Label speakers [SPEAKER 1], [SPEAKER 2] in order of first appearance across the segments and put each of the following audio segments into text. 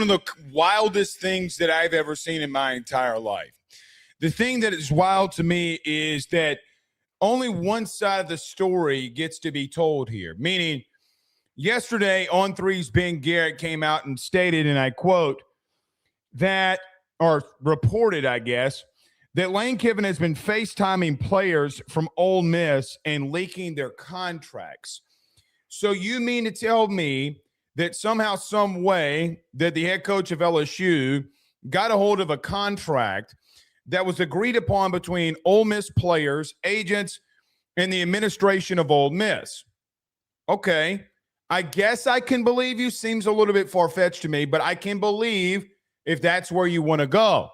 [SPEAKER 1] One of the wildest things that I've ever seen in my entire life. The thing that is wild to me is that only one side of the story gets to be told here, meaning yesterday on three's Ben Garrett came out and stated, and I quote, that, or reported, I guess, that Lane Kiffin has been FaceTiming players from Ole Miss and leaking their contracts. So you mean to tell me that somehow, some way, that the head coach of LSU got a hold of a contract that was agreed upon between Ole Miss players, agents, and the administration of Ole Miss? Okay, I guess I can believe you. Seems a little bit far-fetched to me, but I can believe if that's where you want to go.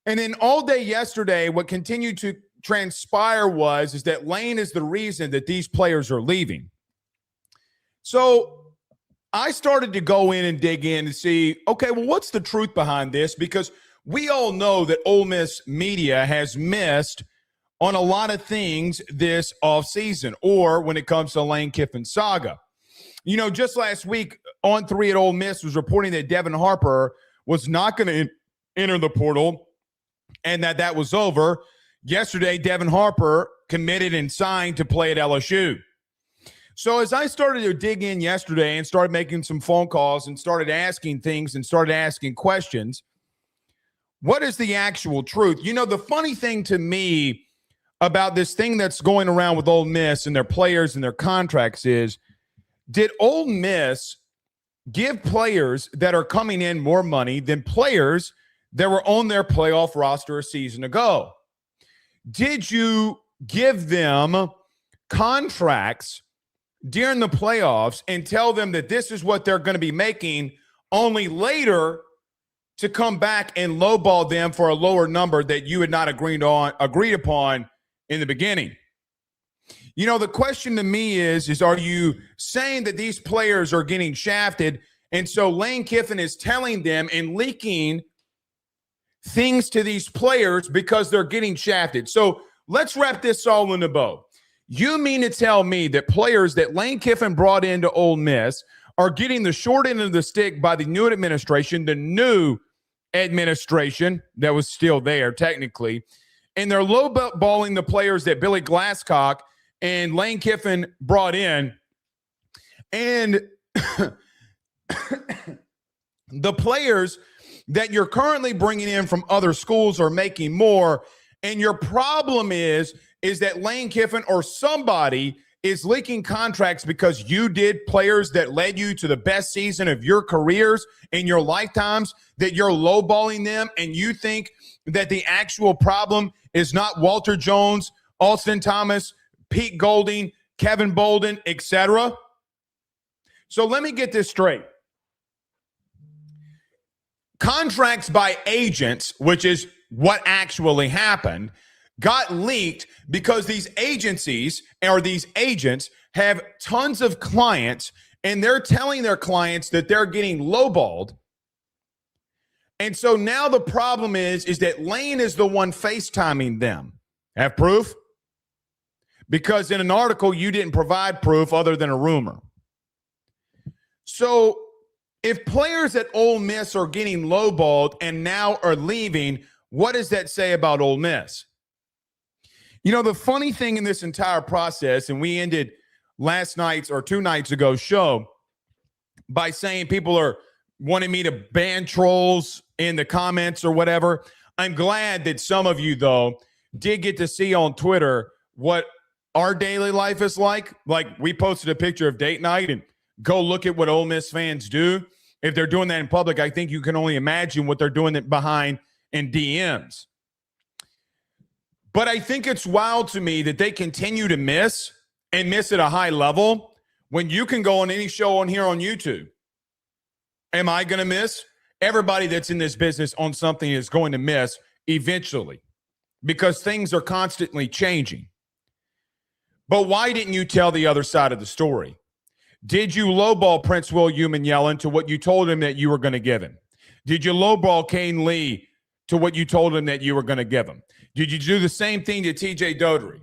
[SPEAKER 1] And then all day yesterday, what continued to transpire is that Lane is the reason that these players are leaving. So I started to go in and dig in to see, okay, well, what's the truth behind this? Because we all know that Ole Miss media has missed on a lot of things this offseason, or when it comes to Lane Kiffin saga. You know, just last week, On 3 at Ole Miss was reporting that Devin Harper was not going to enter the portal and that was over. Yesterday, Devin Harper committed and signed to play at LSU. So as I started to dig in yesterday and started making some phone calls and started asking things and started asking questions, what is the actual truth? You know, the funny thing to me about this thing that's going around with Ole Miss and their players and their contracts is, did Ole Miss give players that are coming in more money than players that were on their playoff roster a season ago? Did you give them contracts during the playoffs and tell them that this is what they're going to be making, only later to come back and lowball them for a lower number that you had not agreed upon in the beginning? You know, the question to me is are you saying that these players are getting shafted, and so Lane Kiffin is telling them and leaking things to these players because they're getting shafted? So let's wrap this all in a bow. You mean to tell me that players that Lane Kiffin brought into Ole Miss are getting the short end of the stick by the new administration, the new administration that was still there technically, and they're lowballing the players that Billy Glasscock and Lane Kiffin brought in, and the players that you're currently bringing in from other schools are making more, and your problem is that Lane Kiffin or somebody is leaking contracts because you did players that led you to the best season of your careers in your lifetimes, that you're lowballing them, and you think that the actual problem is not Walter Jones, Alston Thomas, Pete Golding, Kevin Bolden, etc. So let me get this straight. Contracts by agents, which is what actually happened, got leaked because these agencies or these agents have tons of clients, and they're telling their clients that they're getting lowballed. And so now the problem is that Lane is the one FaceTiming them. Have proof? Because in an article, you didn't provide proof other than a rumor. So if players at Ole Miss are getting lowballed and now are leaving, what does that say about Ole Miss? You know, the funny thing in this entire process, and we ended last night's or 2 nights ago show by saying people are wanting me to ban trolls in the comments or whatever. I'm glad that some of you, though, did get to see on Twitter what our daily life is like. Like, we posted a picture of date night, and go look at what Ole Miss fans do. If they're doing that in public, I think you can only imagine what they're doing behind in DMs. But I think it's wild to me that they continue to miss and miss at a high level when you can go on any show on here on YouTube. Am I going to miss? Everybody that's in this business on something is going to miss eventually because things are constantly changing. But why didn't you tell the other side of the story? Did you lowball Prince William and Yellen to what you told him that you were going to give him? Did you lowball Kaden Lee to what you told him that you were going to give him? Did you do the same thing to TJ Dottery?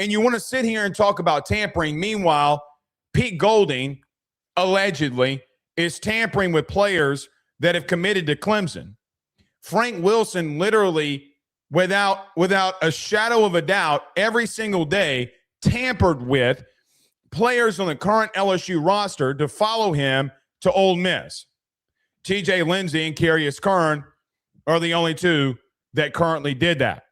[SPEAKER 1] And you want to sit here and talk about tampering. Meanwhile, Pete Golding allegedly is tampering with players that have committed to Clemson. Frank Wilson literally, without a shadow of a doubt, every single day tampered with players on the current LSU roster to follow him to Ole Miss. TJ Lindsey and Carius Kern are the only two that currently did that.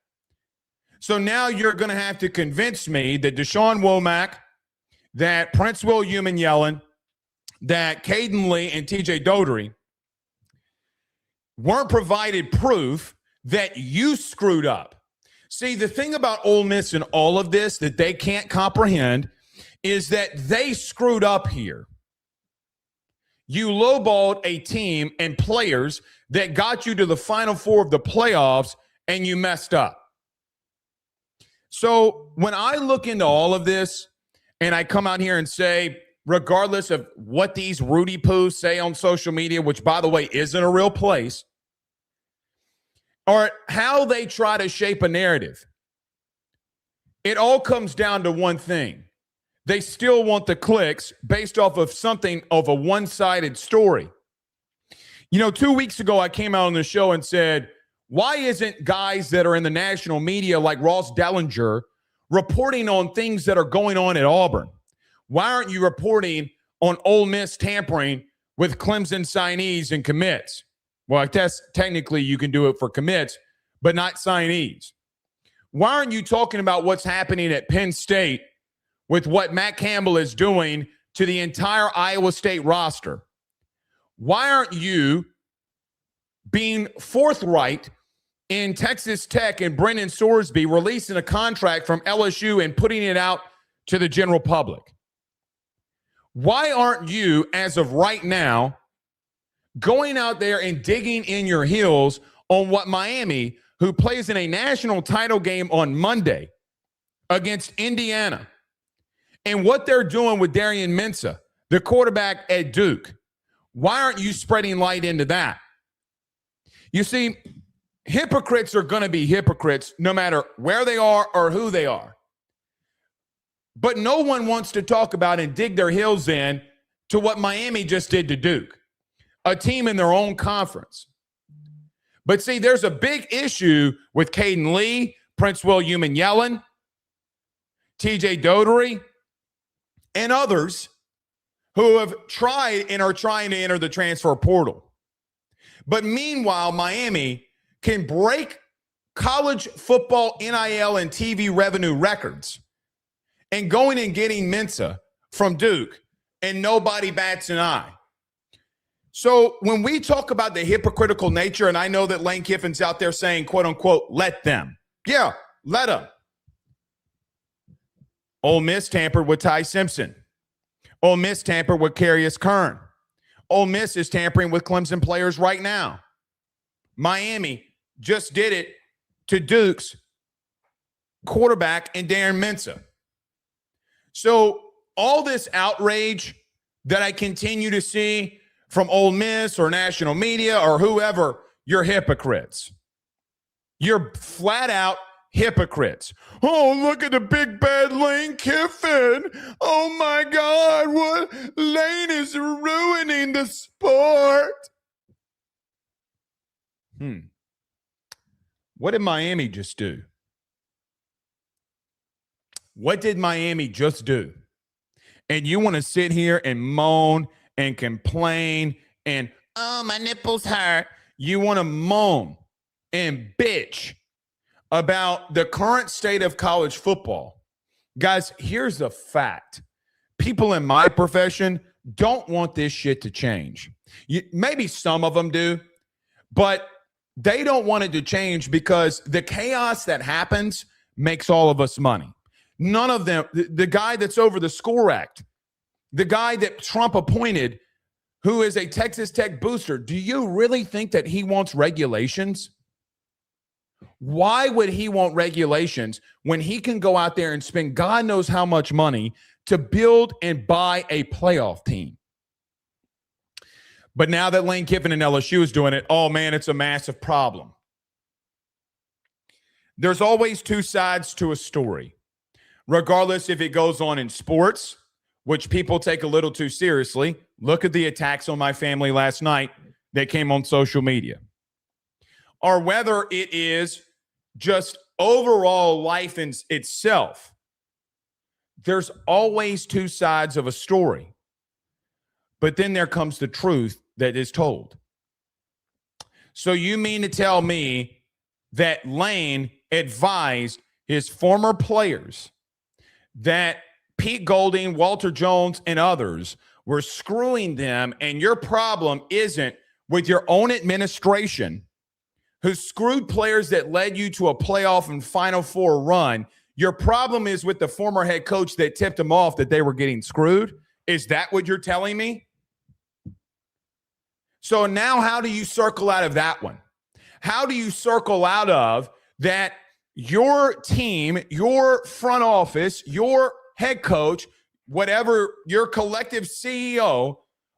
[SPEAKER 1] So now you're going to have to convince me that Deshaun Womack, that Prince William and Yellen, that Kaden Lee and TJ Dottery weren't provided proof that you screwed up. See, the thing about Ole Miss and all of this that they can't comprehend is that they screwed up here. You lowballed a team and players that got you to the Final Four of the playoffs, and you messed up. So when I look into all of this and I come out here and say, regardless of what these Rudy Poos say on social media, which, by the way, isn't a real place, or how they try to shape a narrative, it all comes down to one thing. They still want the clicks based off of something of a one-sided story. 2 weeks ago, I came out on the show and said, why isn't guys that are in the national media like Ross Dellinger reporting on things that are going on at Auburn? Why aren't you reporting on Ole Miss tampering with Clemson signees and commits? Well, I guess technically you can do it for commits, but not signees. Why aren't you talking about what's happening at Penn State with what Matt Campbell is doing to the entire Iowa State roster? Why aren't you being forthright in Texas Tech and Brendan Sorsby releasing a contract from LSU and putting it out to the general public? Why aren't you, as of right now, going out there and digging in your heels on what Miami, who plays in a national title game on Monday against Indiana, and what they're doing with Darian Mensah, the quarterback at Duke? Why aren't you spreading light into that? You see, hypocrites are going to be hypocrites no matter where they are or who they are. But no one wants to talk about and dig their heels in to what Miami just did to Duke, a team in their own conference. But see, there's a big issue with Kaden Lee, Prince William and Yellen, TJ Dottery, and others who have tried and are trying to enter the transfer portal. But meanwhile, Miami can break college football NIL and TV revenue records and going and getting Mensah from Duke, and nobody bats an eye. So when we talk about the hypocritical nature, and I know that Lane Kiffin's out there saying, quote unquote, let them. Yeah, let them. Ole Miss tampered with Ty Simpson. Ole Miss tampered with Carius Kern. Ole Miss is tampering with Clemson players right now. Miami just did it to Duke's quarterback and Darren Mensah. So all this outrage that I continue to see from Ole Miss or national media or whoever, you're hypocrites. You're flat out hypocrites. Oh, look at the big bad Lane Kiffin. Oh my God, what? Lane is ruining the sport. What did Miami just do? What did Miami just do? And you want to sit here and moan and complain and, oh, my nipples hurt. You want to moan and bitch about the current state of college football. Guys, here's the fact. People in my profession don't want this shit to change. Maybe some of them do, but they don't want it to change because the chaos that happens makes all of us money. None of them, the guy that's over the SCORE Act, the guy that Trump appointed, who is a Texas Tech booster, do you really think that he wants regulations? Why would he want regulations when he can go out there and spend God knows how much money to build and buy a playoff team? But now that Lane Kiffin and LSU is doing it, oh man, it's a massive problem. There's always two sides to a story, regardless if it goes on in sports, which people take a little too seriously. Look at the attacks on my family last night that came on social media, or whether it is just overall life in itself, there's always two sides of a story. But then there comes the truth that is told. So you mean to tell me that Lane advised his former players that Pete Golding, Walter Jones, and others were screwing them, and your problem isn't with your own administration who screwed players that led you to a playoff and Final Four run? Your problem is with the former head coach that tipped them off that they were getting screwed? Is that what you're telling me? So now how do you circle out of that one? How do you circle out of that your team, your front office, your head coach, whatever, your collective CEO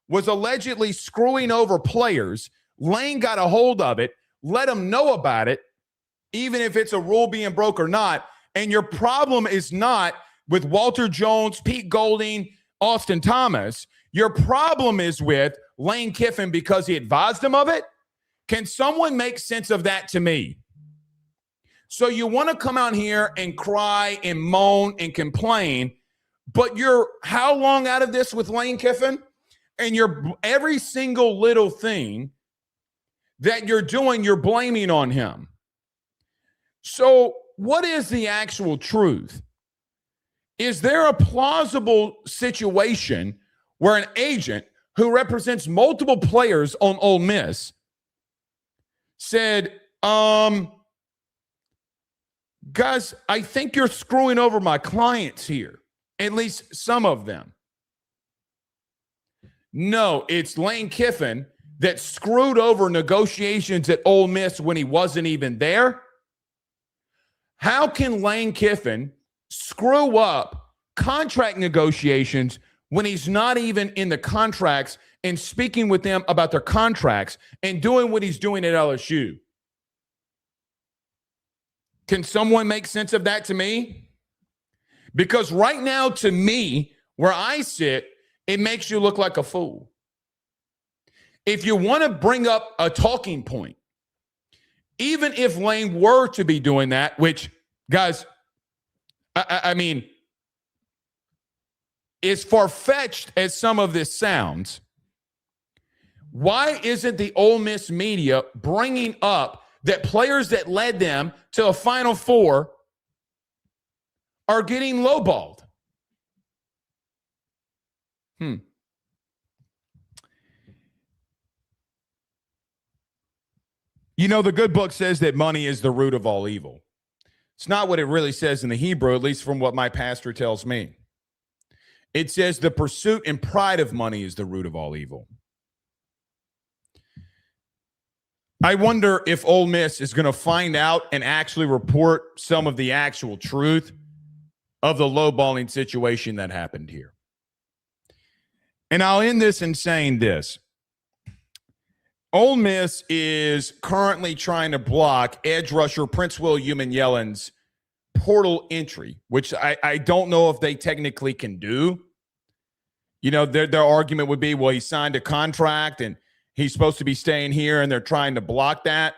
[SPEAKER 1] was allegedly screwing over players? Lane got a hold of it, let them know about it, even if it's a rule being broke or not. And your problem is not with Walter Jones, Pete Golding, Austin Thomas. Your problem is with Lane Kiffin because he advised him of it. Can someone make sense of that to me? So you want to come out here and cry and moan and complain, but you're how long out of this with Lane Kiffin? And you're every single little thing that you're doing, you're blaming on him. So what is the actual truth? Is there a plausible situation where an agent who represents multiple players on Ole Miss said, guys, I think you're screwing over my clients here, at least some of them? No, it's Lane Kiffin that screwed over negotiations at Ole Miss when he wasn't even there. How can Lane Kiffin screw up contract negotiations when he's not even in the contracts and speaking with them about their contracts and doing what he's doing at LSU? Can someone make sense of that to me? Because right now, to me, where I sit, it makes you look like a fool. If you want to bring up a talking point, even if Lane were to be doing that, which, guys, I mean, as far-fetched as some of this sounds, why isn't the Ole Miss media bringing up that players that led them to a Final Four are getting lowballed? You know, the good book says that money is the root of all evil. It's not what it really says in the Hebrew, at least from what my pastor tells me. It says the pursuit and pride of money is the root of all evil. I wonder if Ole Miss is going to find out and actually report some of the actual truth of the lowballing situation that happened here. And I'll end this in saying this. Ole Miss is currently trying to block edge rusher Prince William and Yellen's portal entry, which I don't know if they technically can do. You know, their argument would be, well, he signed a contract and he's supposed to be staying here, and they're trying to block that.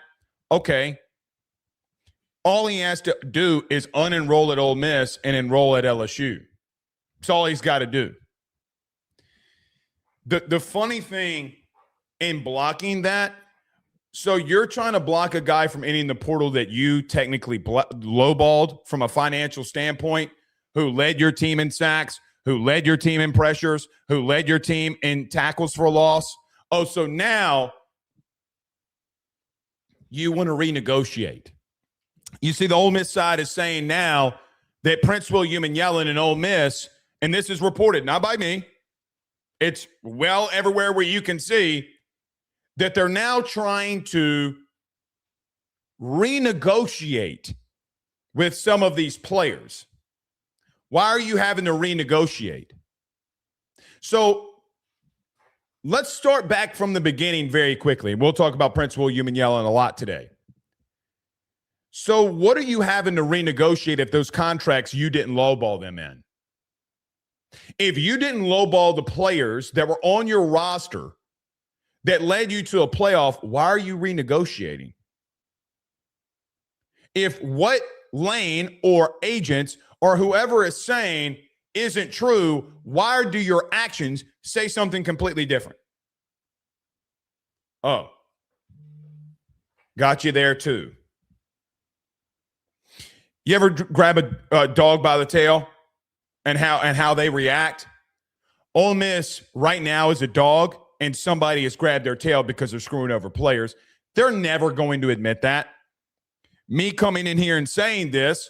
[SPEAKER 1] Okay. All he has to do is unenroll at Ole Miss and enroll at LSU. That's all he's got to do. The funny thing in blocking that, so you're trying to block a guy from entering the portal that you technically lowballed from a financial standpoint, who led your team in sacks, who led your team in pressures, who led your team in tackles for a loss. Oh, so now you want to renegotiate. You see, the Ole Miss side is saying now that Prince William and Yellen and Ole Miss, and this is reported, not by me, it's well everywhere where you can see, that they're now trying to renegotiate with some of these players. Why are you having to renegotiate? So let's start back from the beginning very quickly. We'll talk about Prince William and Yellen a lot today. So what are you having to renegotiate if those contracts you didn't lowball them in? If you didn't lowball the players that were on your roster that led you to a playoff, why are you renegotiating? If what Lane or agents or whoever is saying isn't true, why do your actions say something completely different? Oh, got you there too. You ever grab a dog by the tail and how they react? Ole Miss right now is a dog, and somebody has grabbed their tail because they're screwing over players. They're never going to admit that. Me coming in here and saying this,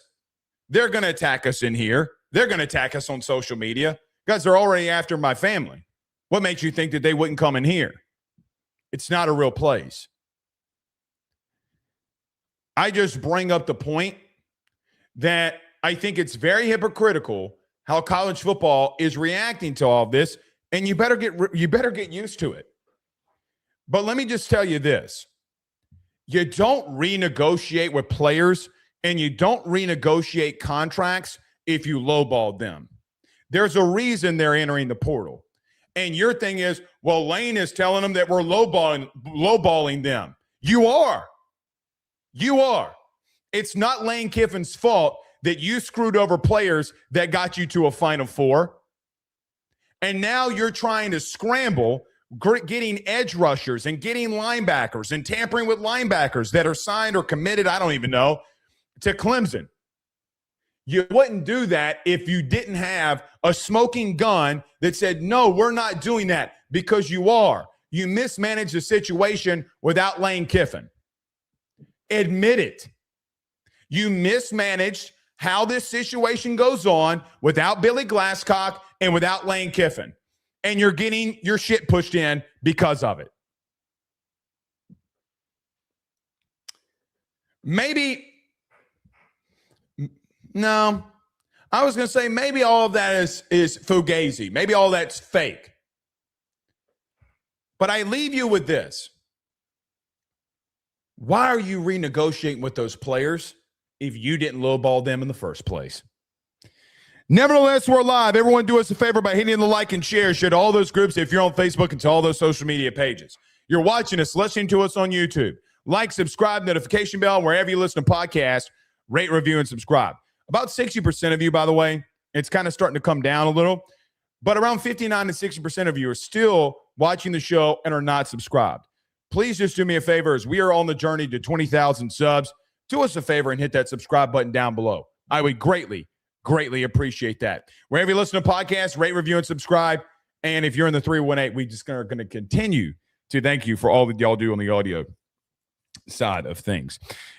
[SPEAKER 1] they're going to attack us in here. They're going to attack us on social media. Guys, they're already after my family. What makes you think that they wouldn't come in here? It's not a real place. I just bring up the point that I think it's very hypocritical how college football is reacting to all of this, and you better get used to it. But let me just tell you this. You don't renegotiate with players, and you don't renegotiate contracts if you lowball them. There's a reason they're entering the portal. And your thing is, well, Lane is telling them that we're lowballing them. You are. You are. It's not Lane Kiffin's fault that you screwed over players that got you to a Final Four. And now you're trying to scramble, getting edge rushers and getting linebackers and tampering with linebackers that are signed or committed, I don't even know, to Clemson. You wouldn't do that if you didn't have a smoking gun that said, no, we're not doing that, because you are. You mismanaged the situation without Lane Kiffin. Admit it. You mismanaged how this situation goes on without Billy Glasscock and without Lane Kiffin. And you're getting your shit pushed in because of it. Maybe, no, I was going to say maybe all of that is fugazi. Maybe all that's fake. But I leave you with this. Why are you renegotiating with those players if you didn't lowball them in the first place? Nevertheless, we're live. Everyone do us a favor by hitting the like and share. Share to all those groups if you're on Facebook and to all those social media pages. You're watching us, listening to us on YouTube. Like, subscribe, notification bell, wherever you listen to podcasts. Rate, review, and subscribe. About 60% of you, by the way, it's kind of starting to come down a little, but around 59 to 60% of you are still watching the show and are not subscribed. Please just do me a favor as we are on the journey to 20,000 subs. Do us a favor and hit that subscribe button down below. I would greatly appreciate that. Wherever you listen to podcasts, rate, review, and subscribe. And if you're in the 318, we just are going to continue to thank you for all that y'all do on the audio side of things.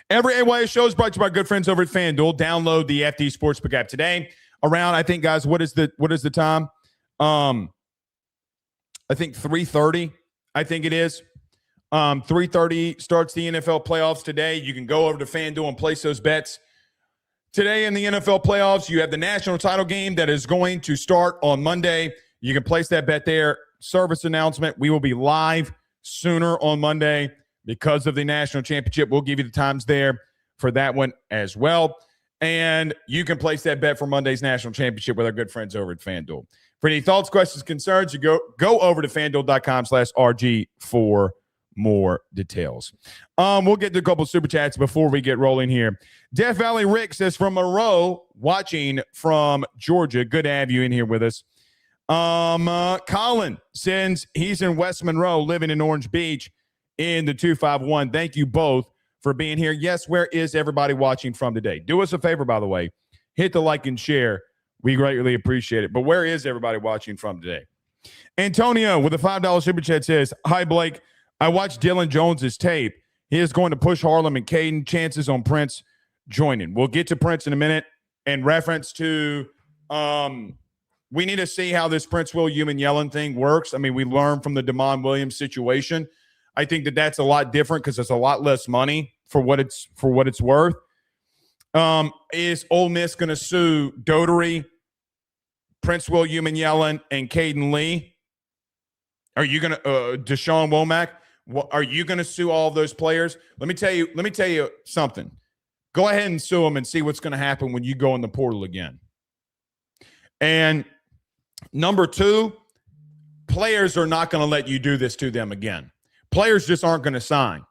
[SPEAKER 1] Every AYS show is brought to you by good friends over at FanDuel. Download the FD Sportsbook app today. Around, I think, guys, what is the time? I think 3:30. I think it is. 3:30 starts the NFL playoffs today. You can go over to FanDuel and place those bets. Today in the NFL playoffs, you have the national title game that is going to start on Monday. You can place that bet there. Service announcement, we will be live sooner on Monday because of the national championship. We'll give you the times there for that one as well. And you can place that bet for Monday's national championship with our good friends over at FanDuel. For any thoughts, questions, concerns, you go over to FanDuel.com/RG for more details. We'll get to a couple super chats before we get rolling here. Death Valley Rick says from Monroe, watching from Georgia. Good to have you in here with us. Colin says he's in West Monroe, living in Orange Beach in the 251. Thank you both for being here. Yes, where is everybody watching from today? Do us a favor, by the way. Hit the like and share. We greatly appreciate it. But where is everybody watching from today? Antonio with a $5 super chat says, hi, Blake. I watched Dylan Jones's tape. He is going to push Harlem and Kaden. Chances on Prince joining. We'll get to Prince in a minute. In reference to, we need to see how this Prince William and Yellen thing works. I mean, we learned from the Damon Williams situation. I think that that's a lot different because it's a lot less money for what it's worth. Is Ole Miss going to sue Dottery, Prince William and Yellen, and Kaden Lee? Are you going to Deshaun Womack? Are you going to sue all of those players? Let me tell you something. Go ahead and sue them and see what's going to happen when you go in the portal again. And number two, players are not going to let you do this to them again. Players just aren't going to sign.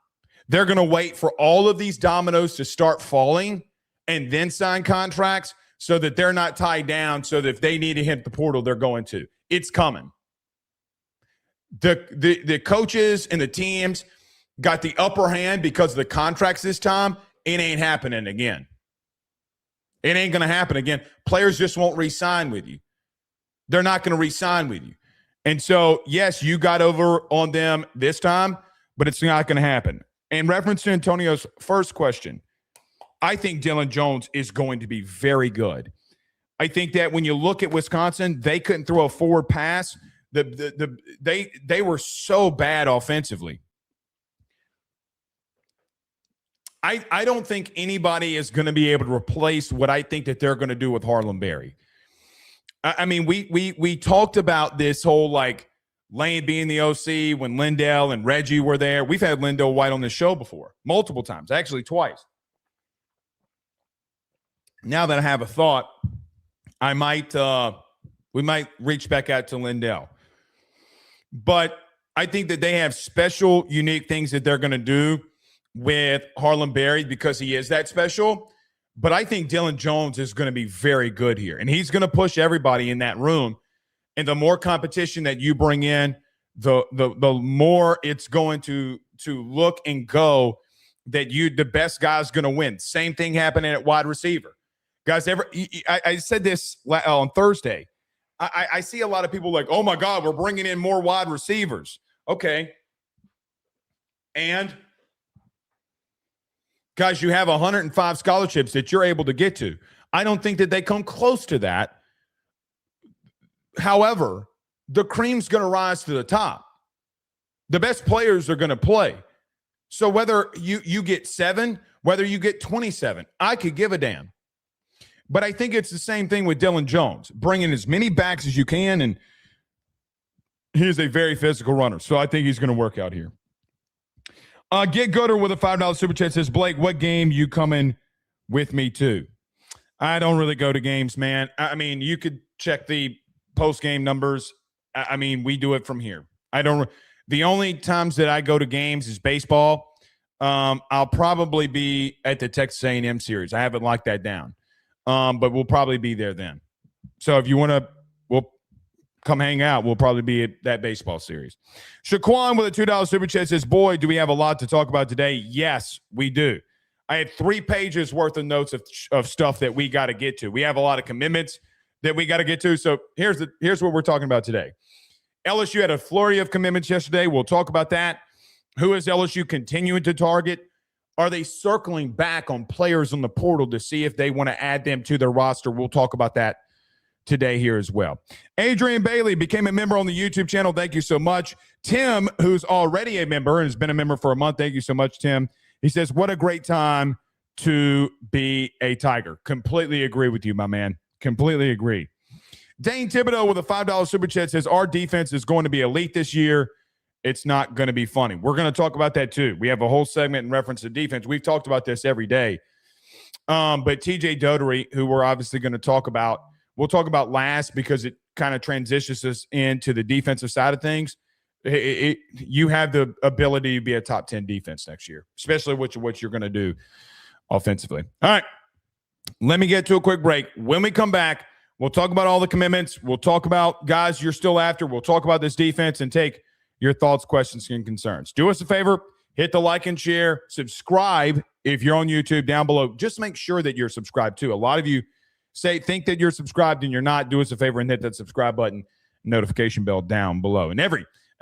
[SPEAKER 1] They're going to wait for all of these dominoes to start falling and then sign contracts so that they're not tied down, so that if they need to hit the portal, they're going to. It's coming. The coaches and the teams got the upper hand because of the contracts this time. It ain't happening again. It ain't going to happen again. Players just won't re-sign with you. They're not going to re-sign with you. And so, yes, you got over on them this time, but it's not going to happen. In reference to Antonio's first question, I think Dylan Jones is going to be very good. I think that when you look at Wisconsin, they couldn't throw a forward pass. They were so bad offensively. I don't think anybody is going to be able to replace what I think that they're going to do with Harlem Berry. I mean, we talked about this whole like Lane being the OC when Lindell and Reggie were there. We've had Lindell White on the show before, multiple times, actually twice. Now that I have a thought, we might reach back out to Lindell. But I think that they have special, unique things that they're going to do with Harlem Berry because he is that special. But I think Dylan Jones is going to be very good here. And he's going to push everybody in that room. And the more competition that you bring in, the more it's going to look and go that the best guy's going to win. Same thing happening at wide receiver. Guys, I said this on Thursday. I see a lot of people like, oh, my God, we're bringing in more wide receivers. Okay. And, guys, you have 105 scholarships that you're able to get to. I don't think that they come close to that. However, the cream's going to rise to the top. The best players are going to play. So whether you get 7, whether you get 27, I could give a damn. But I think it's the same thing with Dylan Jones. Bring in as many backs as you can, and he's a very physical runner. So I think he's going to work out here. Get Gooder with a $5 super chat says, Blake, what game you coming with me to? I don't really go to games, man. I mean, you could check the post-game numbers. I mean, we do it from here. The only times that I go to games is baseball. I'll probably be at the Texas A&M series. I haven't locked that down. But we'll probably be there then. So if you want to, we'll come hang out. We'll probably be at that baseball series. Shaquan with a $2 super chat says, boy, do we have a lot to talk about today? Yes, we do. I had 3 pages worth of notes of stuff that we got to get to. We have a lot of commitments that we got to get to. So here's what we're talking about today. LSU had a flurry of commitments yesterday. We'll talk about that. Who is LSU continuing to target? Are they circling back on players on the portal to see if they want to add them to their roster? We'll talk about that today here as well. Adrian Bailey became a member on the YouTube channel. Thank you so much. Tim, who's already a member and has been a member for a month. Thank you so much, Tim. He says, what a great time to be a Tiger. Completely agree with you, my man. Completely agree. Dane Thibodeau with a $5 super chat says, our defense is going to be elite this year. It's not going to be funny. We're going to talk about that too. We have a whole segment in reference to defense. We've talked about this every day. But TJ Dottery, who we're obviously going to talk about, we'll talk about last because it kind of transitions us into the defensive side of things. You have the ability to be a top 10 defense next year, especially what you're going to do offensively. All right. Let me get to a quick break. When we come back, we'll talk about all the commitments. We'll talk about guys you're still after. We'll talk about this defense and take your thoughts, questions, and concerns. Do us a favor. Hit the like and share. Subscribe if you're on YouTube down below. Just make sure that you're subscribed too. A lot of you think that you're subscribed and you're not. Do us a favor and hit that subscribe button, notification bell down below. And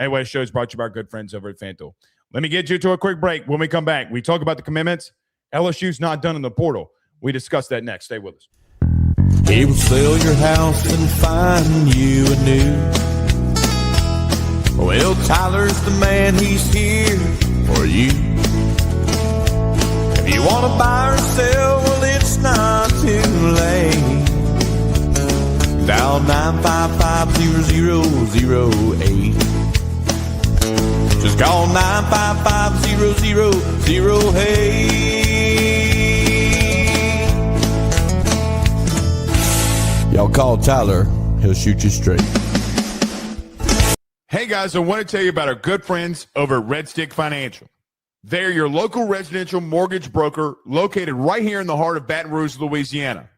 [SPEAKER 1] anyway, show is brought to you by our good friends over at FanDuel. Let me get you to a quick break. When we come back, we talk about the commitments. LSU's not done in the portal. We discuss that next. Stay with us.
[SPEAKER 2] He will sell your house and find you a new. Well, Tyler's the man, he's here for you. If you want to buy or sell, well, it's not too late. Dial 955-0008. Just call 955-0008. Y'all call Tyler, he'll shoot you straight.
[SPEAKER 1] Hey guys, I want to tell you about our good friends over at Red Stick Financial. They're your local residential mortgage broker located right here in the heart of Baton Rouge, Louisiana.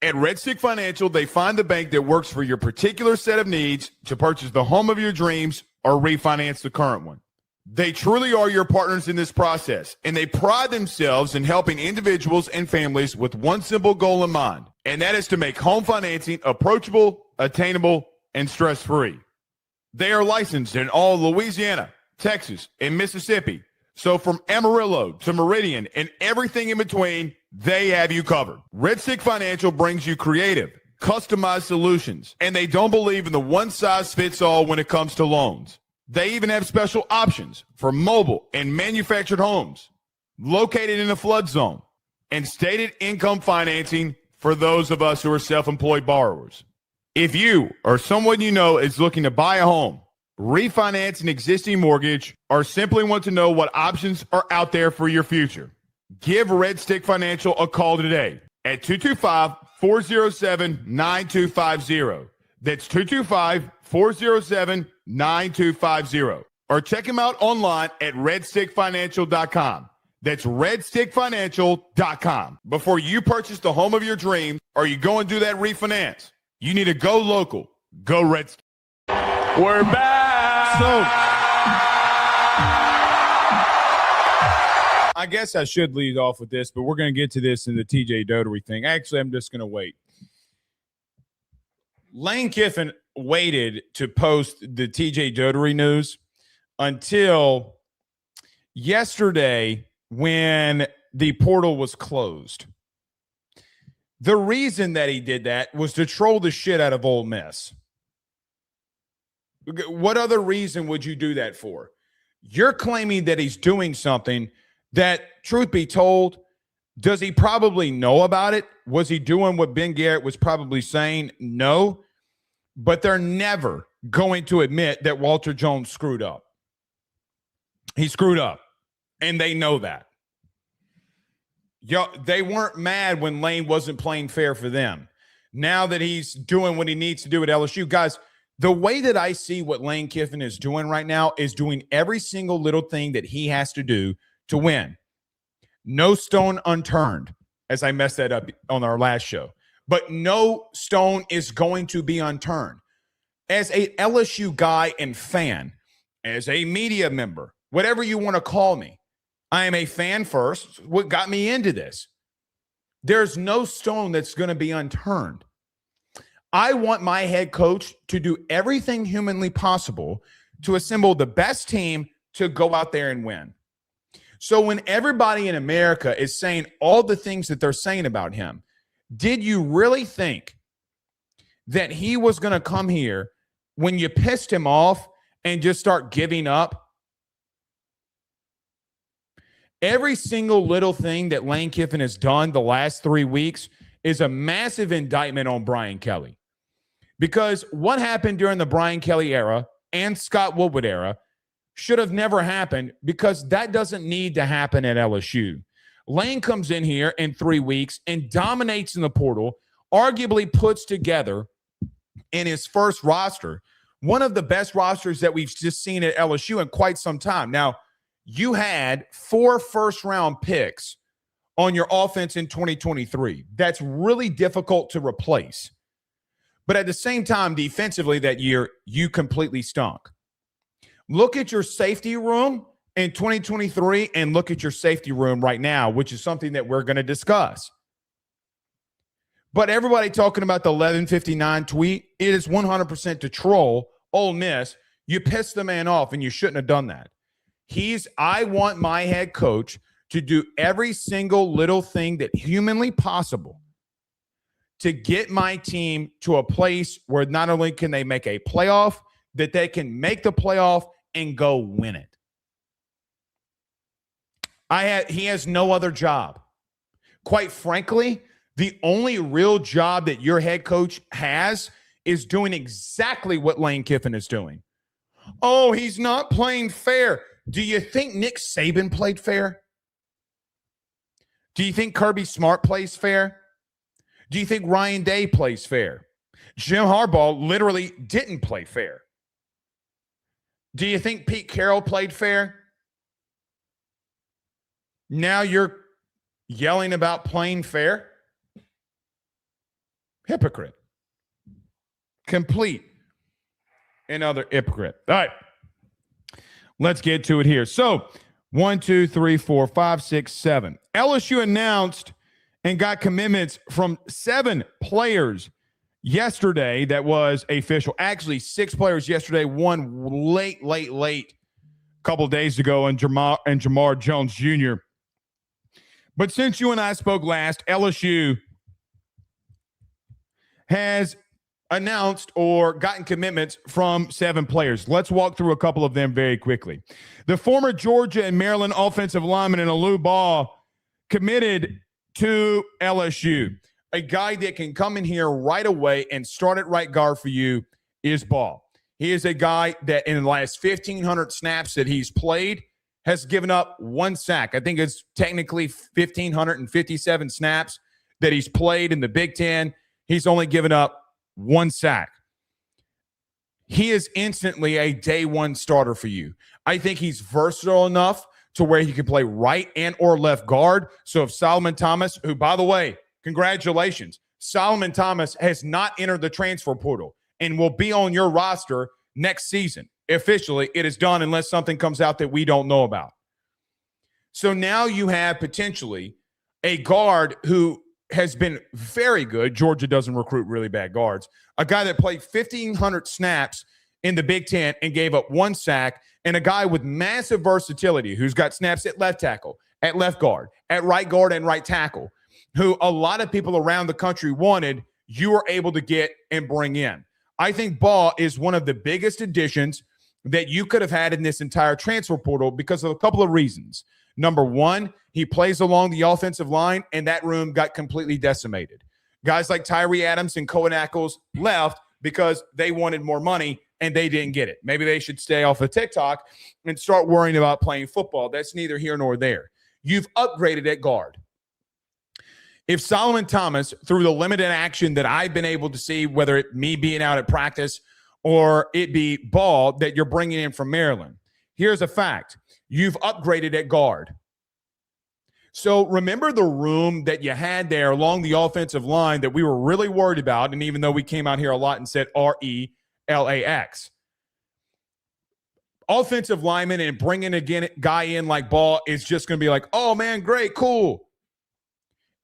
[SPEAKER 1] At Red Stick Financial, they find the bank that works for your particular set of needs to purchase the home of your dreams or refinance the current one. They truly are your partners in this process, and they pride themselves in helping individuals and families with one simple goal in mind, and that is to make home financing approachable, attainable, and stress-free. They are licensed in all Louisiana, Texas, and Mississippi. So from Amarillo to Meridian and everything in between, they have you covered. Red Stick Financial brings you creative, customized solutions, and they don't believe in the one-size-fits-all when it comes to loans. They even have special options for mobile and manufactured homes located in a flood zone and stated income financing for those of us who are self-employed borrowers. If you or someone you know is looking to buy a home, refinance an existing mortgage, or simply want to know what options are out there for your future, give Red Stick Financial a call today at 225-407-9250. That's 225-407-9250. Or check them out online at redstickfinancial.com. That's redstickfinancial.com. Before you purchase the home of your dreams or you go and do that refinance, you need to go local. Go Red Stick.
[SPEAKER 3] We're back.
[SPEAKER 1] So, I guess I should lead off with this, but we're going to get to this in the TJ Dottery thing. Actually, I'm just going to wait. Lane Kiffin waited to post the TJ Dottery news until yesterday when the portal was closed. The reason that he did that was to troll the shit out of Ole Miss. What other reason would you do that for? You're claiming that he's doing something that, truth be told, does he probably know about it? Was he doing what Ben Garrett was probably saying? No. But they're never going to admit that Walter Jones screwed up. He screwed up, and they know that. They weren't mad when Lane wasn't playing fair for them. Now that he's doing what he needs to do at LSU, guys, the way that I see what Lane Kiffin is doing right now is doing every single little thing that he has to do to win. No stone unturned, as I messed that up on our last show. But no stone is going to be unturned. As a LSU guy and fan, as a media member, whatever you want to call me, I am a fan first. What got me into this? There's no stone that's going to be unturned. I want my head coach to do everything humanly possible to assemble the best team to go out there and win. So when everybody in America is saying all the things that they're saying about him, did you really think that he was going to come here when you pissed him off and just start giving up? Every single little thing that Lane Kiffin has done the last 3 weeks is a massive indictment on Brian Kelly. Because what happened during the Brian Kelly era and Scott Woodward era should have never happened, because that doesn't need to happen at LSU. Lane comes in here in 3 weeks and dominates in the portal, arguably puts together in his first roster one of the best rosters that we've just seen at LSU in quite some time. Now, you had 4 first-round picks on your offense in 2023. That's really difficult to replace. But at the same time, defensively that year, you completely stunk. Look at your safety room in 2023 and look at your safety room right now, which is something that we're going to discuss. But everybody talking about the 11:59 tweet, it is 100% to troll Ole Miss. You pissed the man off, and you shouldn't have done that. I want my head coach to do every single little thing that humanly possible to get my team to a place where not only can they make a playoff, that they can make the playoff and go win it. He has no other job. Quite frankly, the only real job that your head coach has is doing exactly what Lane Kiffin is doing. Oh, he's not playing fair. Do you think Nick Saban played fair? Do you think Kirby Smart plays fair? Do you think Ryan Day plays fair? Jim Harbaugh literally didn't play fair. Do you think Pete Carroll played fair? Now you're yelling about playing fair? Hypocrite. Complete another hypocrite. All right. Let's get to it here. So 1, 2, 3, 4, 5, 6, 7. LSU announced and got commitments from 7 players yesterday that was official. Actually, 6 players yesterday, 1 late a couple of days ago, and Jamar Jones Jr. But since you and I spoke last, LSU has announced or gotten commitments from 7 players. Let's walk through a couple of them very quickly. The former Georgia and Maryland offensive lineman and Alou Ball committed to LSU. A guy that can come in here right away and start at right guard for you is Ball. He is a guy that in the last 1,500 snaps that he's played has given up 1 sack. I think it's technically 1,557 snaps that he's played in the Big Ten. He's only given up 1 sack. He is instantly a day 1 starter for you. I think he's versatile enough to where he can play right and or left guard. So if Solomon Thomas, who, by the way, congratulations, Solomon Thomas has not entered the transfer portal and will be on your roster next season. Officially, it is done unless something comes out that we don't know about. So now you have potentially a guard who has been very good. Georgia doesn't recruit really bad guards. A guy that played 1,500 snaps in the Big Ten and gave up 1 sack, and a guy with massive versatility who's got snaps at left tackle, at left guard, at right guard, and right tackle, who a lot of people around the country wanted, you were able to get and bring in. I think Ball is one of the biggest additions that you could have had in this entire transfer portal because of a couple of reasons. Number 1, he plays along the offensive line, and that room got completely decimated. Guys like Tyree Adams and Cohen Ackles left because they wanted more money, and they didn't get it. Maybe they should stay off of TikTok and start worrying about playing football. That's neither here nor there. You've upgraded at guard. If Solomon Thomas, through the limited action that I've been able to see, whether it me being out at practice or it be Ball that you're bringing in from Maryland, here's a fact. You've upgraded at guard. So remember the room that you had there along the offensive line that we were really worried about, and even though we came out here a lot and said RELAX. Offensive lineman and bringing a guy in like Ball is just going to be like, oh, man, great, cool.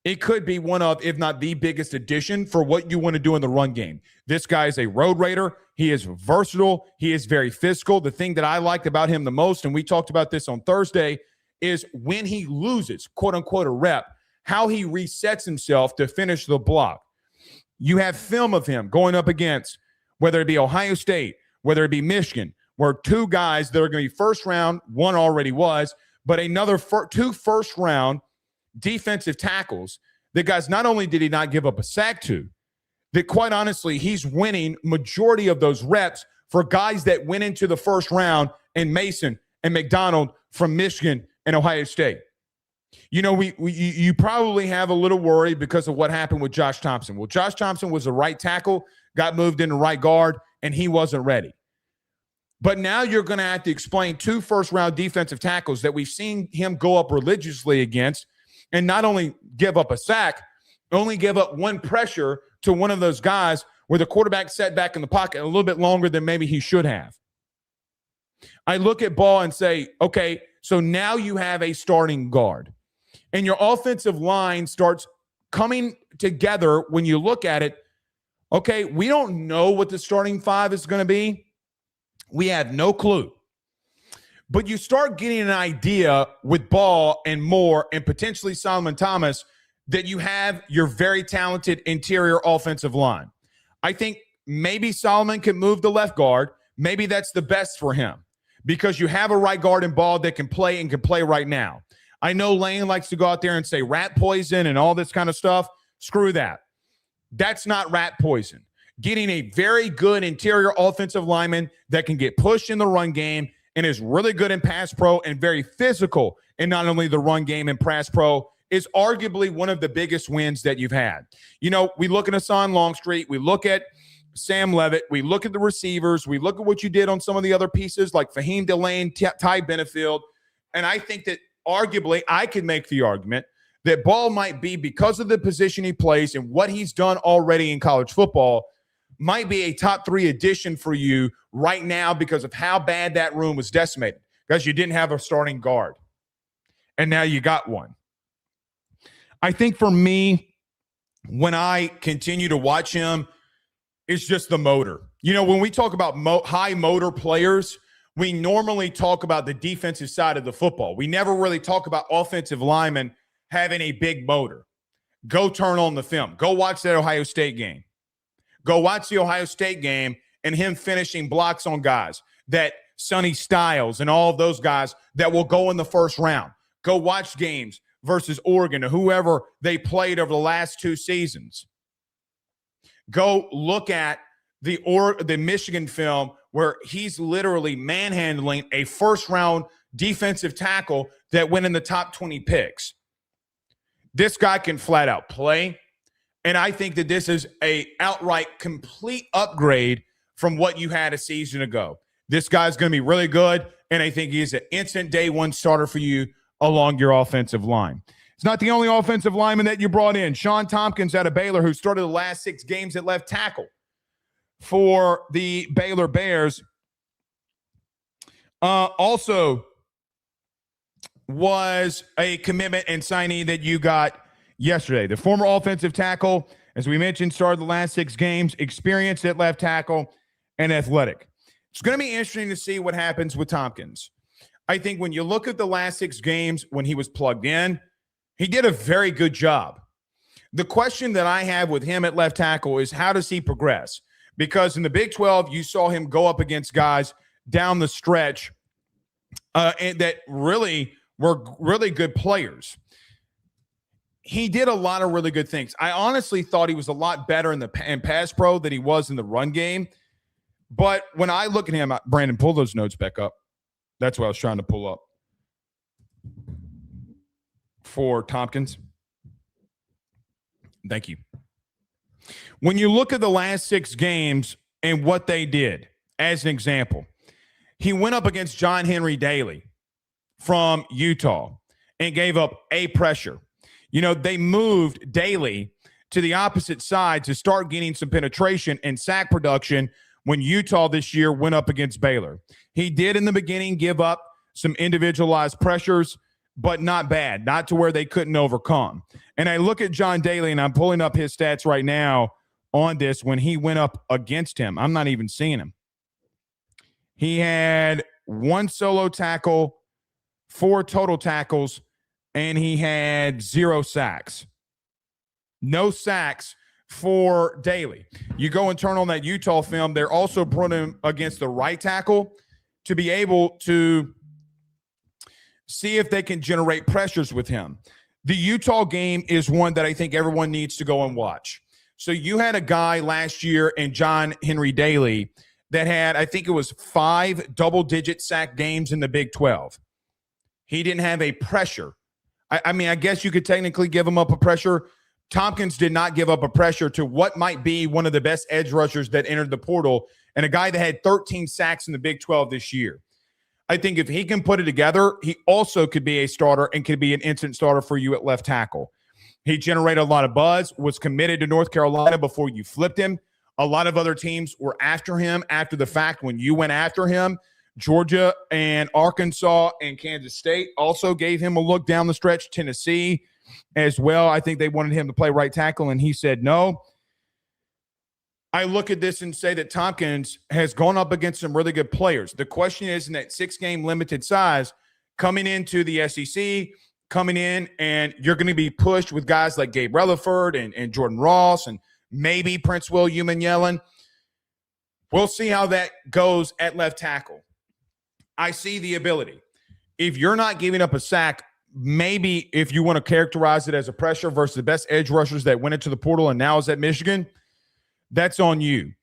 [SPEAKER 1] It could be one of, if not the biggest addition for what you want to do in the run game. This guy is a road raider. He is versatile. He is very physical. The thing that I liked about him the most, and we talked about this on Thursday, is when he loses, quote unquote, a rep, how he resets himself to finish the block. You have film of him going up against, whether it be Ohio State, whether it be Michigan, where 2 guys that are going to be first round, one already was, but another 2 first round defensive tackles that guys not only did he not give up a sack to, that quite honestly, he's winning majority of those reps for guys that went into the first round, and Mason and McDonald from Michigan and Ohio State. You know, you probably have a little worry because of what happened with Josh Thompson. Well, Josh Thompson was a right tackle, got moved into right guard, and he wasn't ready. But now you're going to have to explain 2 first-round defensive tackles that we've seen him go up religiously against and not only give up a sack, only give up 1 pressure to one of those guys where the quarterback sat back in the pocket a little bit longer than maybe he should have. I look at Ball and say, okay, so now you have a starting guard. And your offensive line starts coming together when you look at it. Okay, we don't know what the starting 5 is going to be. We have no clue. But you start getting an idea with Ball and Moore and potentially Solomon Thomas that you have your very talented interior offensive line. I think maybe Solomon can move to left guard. Maybe that's the best for him because you have a right guard and Ball that can play and can play right now. I know Lane likes to go out there and say rat poison and all this kind of stuff. Screw that. That's not rat poison. Getting a very good interior offensive lineman that can get pushed in the run game and is really good in pass pro and very physical in not only the run game and pass pro is arguably one of the biggest wins that you've had. You know, we look at Hassan Longstreet. We look at Sam Levitt. We look at the receivers. We look at what you did on some of the other pieces like Fahim Delane, Ty Benefield. And I think that arguably I could make the argument that Ball might be, because of the position he plays and what he's done already in college football, might be a top 3 addition for you right now because of how bad that room was decimated, because you didn't have a starting guard. And now you got one. I think for me, when I continue to watch him, it's just the motor. You know, when we talk about high motor players, we normally talk about the defensive side of the football. We never really talk about offensive linemen having a big motor. Go turn on the film. Go watch that Ohio State game. Go watch the Ohio State game and him finishing blocks on guys, that Sonny Styles and all of those guys that will go in the first round. Go watch games versus Oregon or whoever they played over the last 2 seasons. Go look at the Michigan film where he's literally manhandling a first-round defensive tackle that went in the top 20 picks. This guy can flat out play, and I think that this is a outright complete upgrade from what you had a season ago. This guy's going to be really good, and I think he's an instant day one starter for you along your offensive line. It's not the only offensive lineman that you brought in. Sean Tompkins out of Baylor, who started the last 6 games at left tackle for the Baylor Bears, also was a commitment and signee that you got yesterday. The former offensive tackle, as we mentioned, started the last 6 games, experienced at left tackle, and athletic. It's going to be interesting to see what happens with Tompkins. I think when you look at the last 6 games when he was plugged in, he did a very good job. The question that I have with him at left tackle is, how does he progress? Because in the Big 12, you saw him go up against guys down the stretch and that really were really good players. He did a lot of really good things. I honestly thought he was a lot better in pass pro than he was in the run game. But when I look at him, Brandon, pull those notes back up. That's what I was trying to pull up for Tompkins. Thank you. When you look at the last 6 games and what they did, as an example, he went up against John Henry Daly from Utah and gave up a pressure. You know, they moved Daly to the opposite side to start getting some penetration and sack production when Utah this year went up against Baylor. He did in the beginning give up some individualized pressures, but not bad, not to where they couldn't overcome. And I look at John Daly, and I'm pulling up his stats right now on this when he went up against him. I'm not even seeing him. He had 1 solo tackle, 4 total tackles, and he had 0 sacks. No sacks for Daly. You go and turn on that Utah film, they're also putting him against the right tackle to be able to see if they can generate pressures with him. The Utah game is one that I think everyone needs to go and watch. So you had a guy last year in John Henry Daly that had, I think it was 5 double-digit sack games in the Big 12. He didn't have a pressure. I mean, I guess you could technically give him up a pressure. Tompkins did not give up a pressure to what might be one of the best edge rushers that entered the portal, and a guy that had 13 sacks in the Big 12 this year. I think if he can put it together, he also could be a starter and could be an instant starter for you at left tackle. He generated a lot of buzz, was committed to North Carolina before you flipped him. A lot of other teams were after him after the fact when you went after him. Georgia and Arkansas and Kansas State also gave him a look down the stretch. Tennessee as well. I think they wanted him to play right tackle, and he said no. I look at this and say that Tompkins has gone up against some really good players. The question is, in that 6-game limited size, coming into the SEC, coming in, and you're going to be pushed with guys like Gabe Relaford and Jordan Ross and maybe Prince William and Yellen. We'll see how that goes at left tackle. I see the ability. If you're not giving up a sack, maybe if you want to characterize it as a pressure versus the best edge rushers that went into the portal and now is at Michigan, that's on you.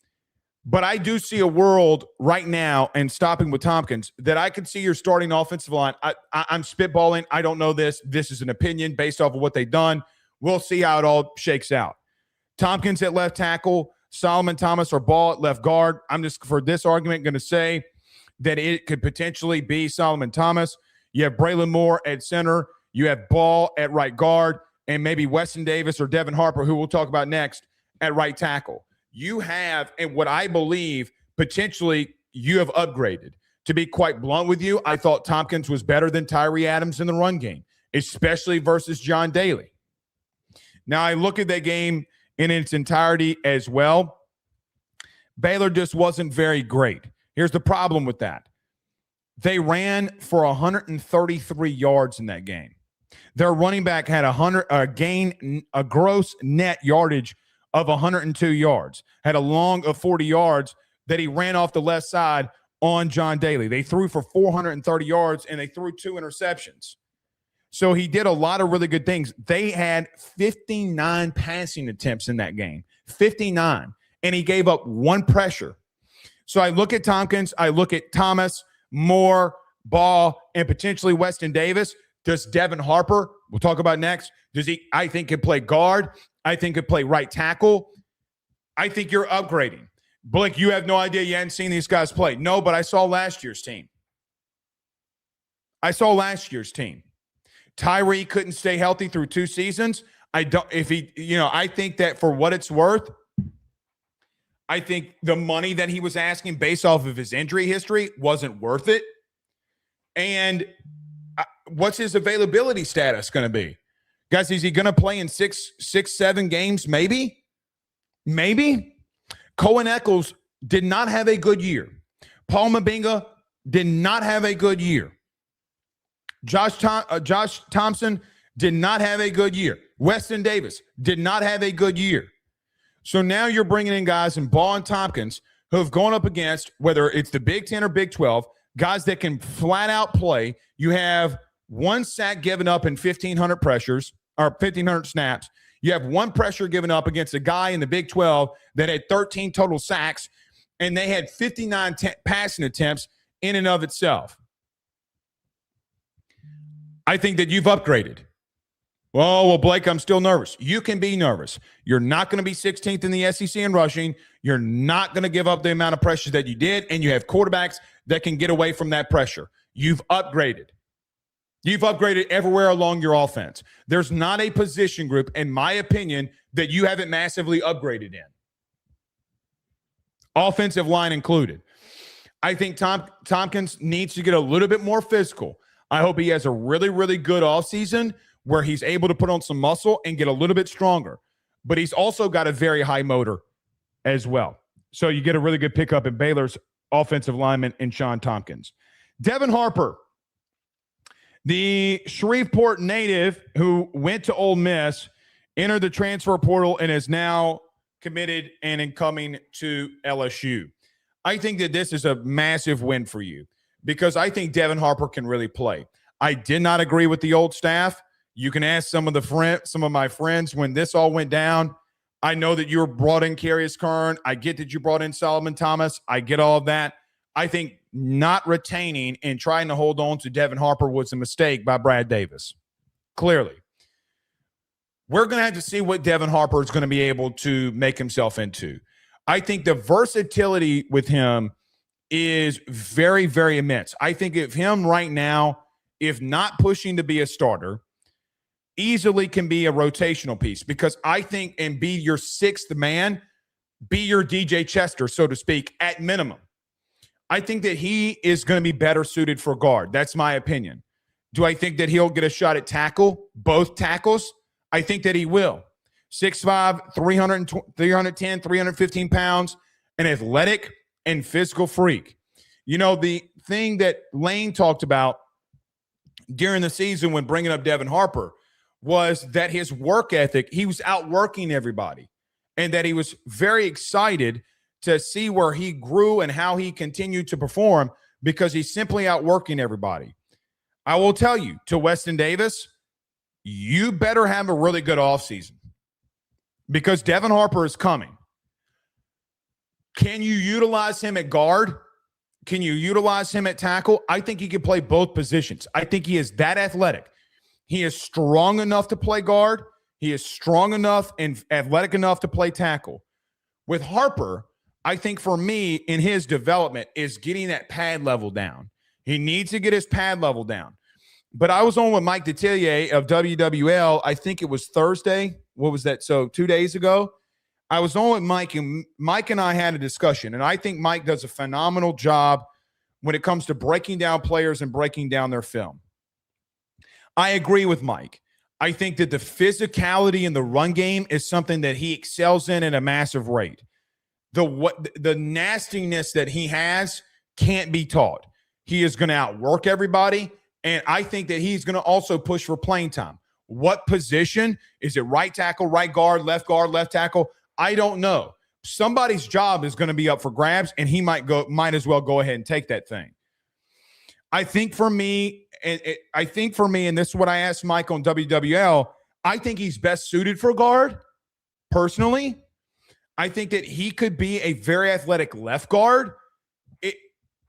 [SPEAKER 1] But I do see a world right now, and stopping with Tompkins, that I could see your starting offensive line. I'm spitballing. I don't know this. This is an opinion based off of what they've done. We'll see how it all shakes out. Tompkins at left tackle, Solomon Thomas or Ball at left guard. I'm just, for this argument, going to say that it could potentially be Solomon Thomas. You have Braylon Moore at center. You have Ball at right guard, and maybe Weston Davis or Devin Harper, who we'll talk about next, at right tackle. You have, and what I believe, potentially you have upgraded. To be quite blunt with you, I thought Tompkins was better than Tyree Adams in the run game, especially versus John Daly. Now, I look at that game in its entirety as well. Baylor just wasn't very great. Here's the problem with that. They ran for 133 yards in that game. Their running back had a gross net yardage of 102 yards, had a long of 40 yards that he ran off the left side on John Daly. They threw for 430 yards, and they threw 2 interceptions. So he did a lot of really good things. They had 59 passing attempts in that game, 59, and he gave up 1 pressure. So I look at Tompkins, I look at Thomas, Moore, Ball, and potentially Weston Davis. Does Devin Harper, we'll talk about next, I think could play guard. I think could play right tackle. I think you're upgrading. Blake, you have no idea. You hadn't seen these guys play. No, but I saw last year's team. Tyree couldn't stay healthy through 2 seasons. I think that for what it's worth, I think the money that he was asking based off of his injury history wasn't worth it. And what's his availability status going to be? Guys, is he going to play in 7 games? Maybe. Cohen Eccles did not have a good year. Paul Mabinga did not have a good year. Josh Thompson did not have a good year. Weston Davis did not have a good year. So now you're bringing in guys in Ball and Tompkins who have gone up against, whether it's the Big 10 or Big 12, guys that can flat out play. You have 1 sack given up in 1,500 pressures or 1,500 snaps. You have 1 pressure given up against a guy in the Big 12 that had 13 total sacks, and they had 59 passing attempts in and of itself. I think that you've upgraded. Well, Blake, I'm still nervous. You can be nervous. You're not going to be 16th in the SEC in rushing. You're not going to give up the amount of pressure that you did, and you have quarterbacks that can get away from that pressure. You've upgraded. You've upgraded everywhere along your offense. There's not a position group, in my opinion, that you haven't massively upgraded in. Offensive line included. I think Tompkins needs to get a little bit more physical. I hope he has a really, really good offseason where he's able to put on some muscle and get a little bit stronger. But he's also got a very high motor as well. So you get a really good pickup in Baylor's offensive lineman in Sean Tompkins. Devin Harper, the Shreveport native who went to Ole Miss, entered the transfer portal, and is now committed and coming to LSU. I think that this is a massive win for you because I think Devin Harper can really play. I did not agree with the old staff. You can ask some of my friends when this all went down. I know that you brought in Carius Kern. I get that you brought in Solomon Thomas. I get all of that. I think not retaining and trying to hold on to Devin Harper was a mistake by Brad Davis. Clearly. We're going to have to see what Devin Harper is going to be able to make himself into. I think the versatility with him is very, very immense. I think of him right now, if not pushing to be a starter, easily can be a rotational piece because I think and be your 6th man, be your DJ Chester, so to speak, at minimum. I think that he is going to be better suited for guard. That's my opinion. Do I think that he'll get a shot at tackle, both tackles? I think that he will. 6'5", 310, 315 pounds, an athletic and physical freak. You know, the thing that Lane talked about during the season when bringing up Devin Harper was that his work ethic, he was outworking everybody, and that he was very excited to see where he grew and how he continued to perform because he's simply outworking everybody. I will tell you, to Weston Davis, you better have a really good offseason because Devin Harper is coming. Can you utilize him at guard? Can you utilize him at tackle? I think he can play both positions. I think he is that athletic. He is strong enough to play guard. He is strong enough and athletic enough to play tackle. With Harper, I think for me in his development is getting that pad level down. He needs to get his pad level down. But I was on with Mike Detillier of WWL. I think it was Thursday. What was that? So 2 days ago, I was on with Mike, and Mike and I had a discussion. And I think Mike does a phenomenal job when it comes to breaking down players and breaking down their film. I agree with Mike. I think that the physicality in the run game is something that he excels in at a massive rate. The nastiness that he has can't be taught. He is going to outwork everybody, and I think that he's going to also push for playing time. What position? Is it right tackle, right guard, left tackle? I don't know. Somebody's job is going to be up for grabs, and he might as well go ahead and take that thing. I think for me, and this is what I asked Mike on WWL, I think he's best suited for guard, personally. I think that he could be a very athletic left guard.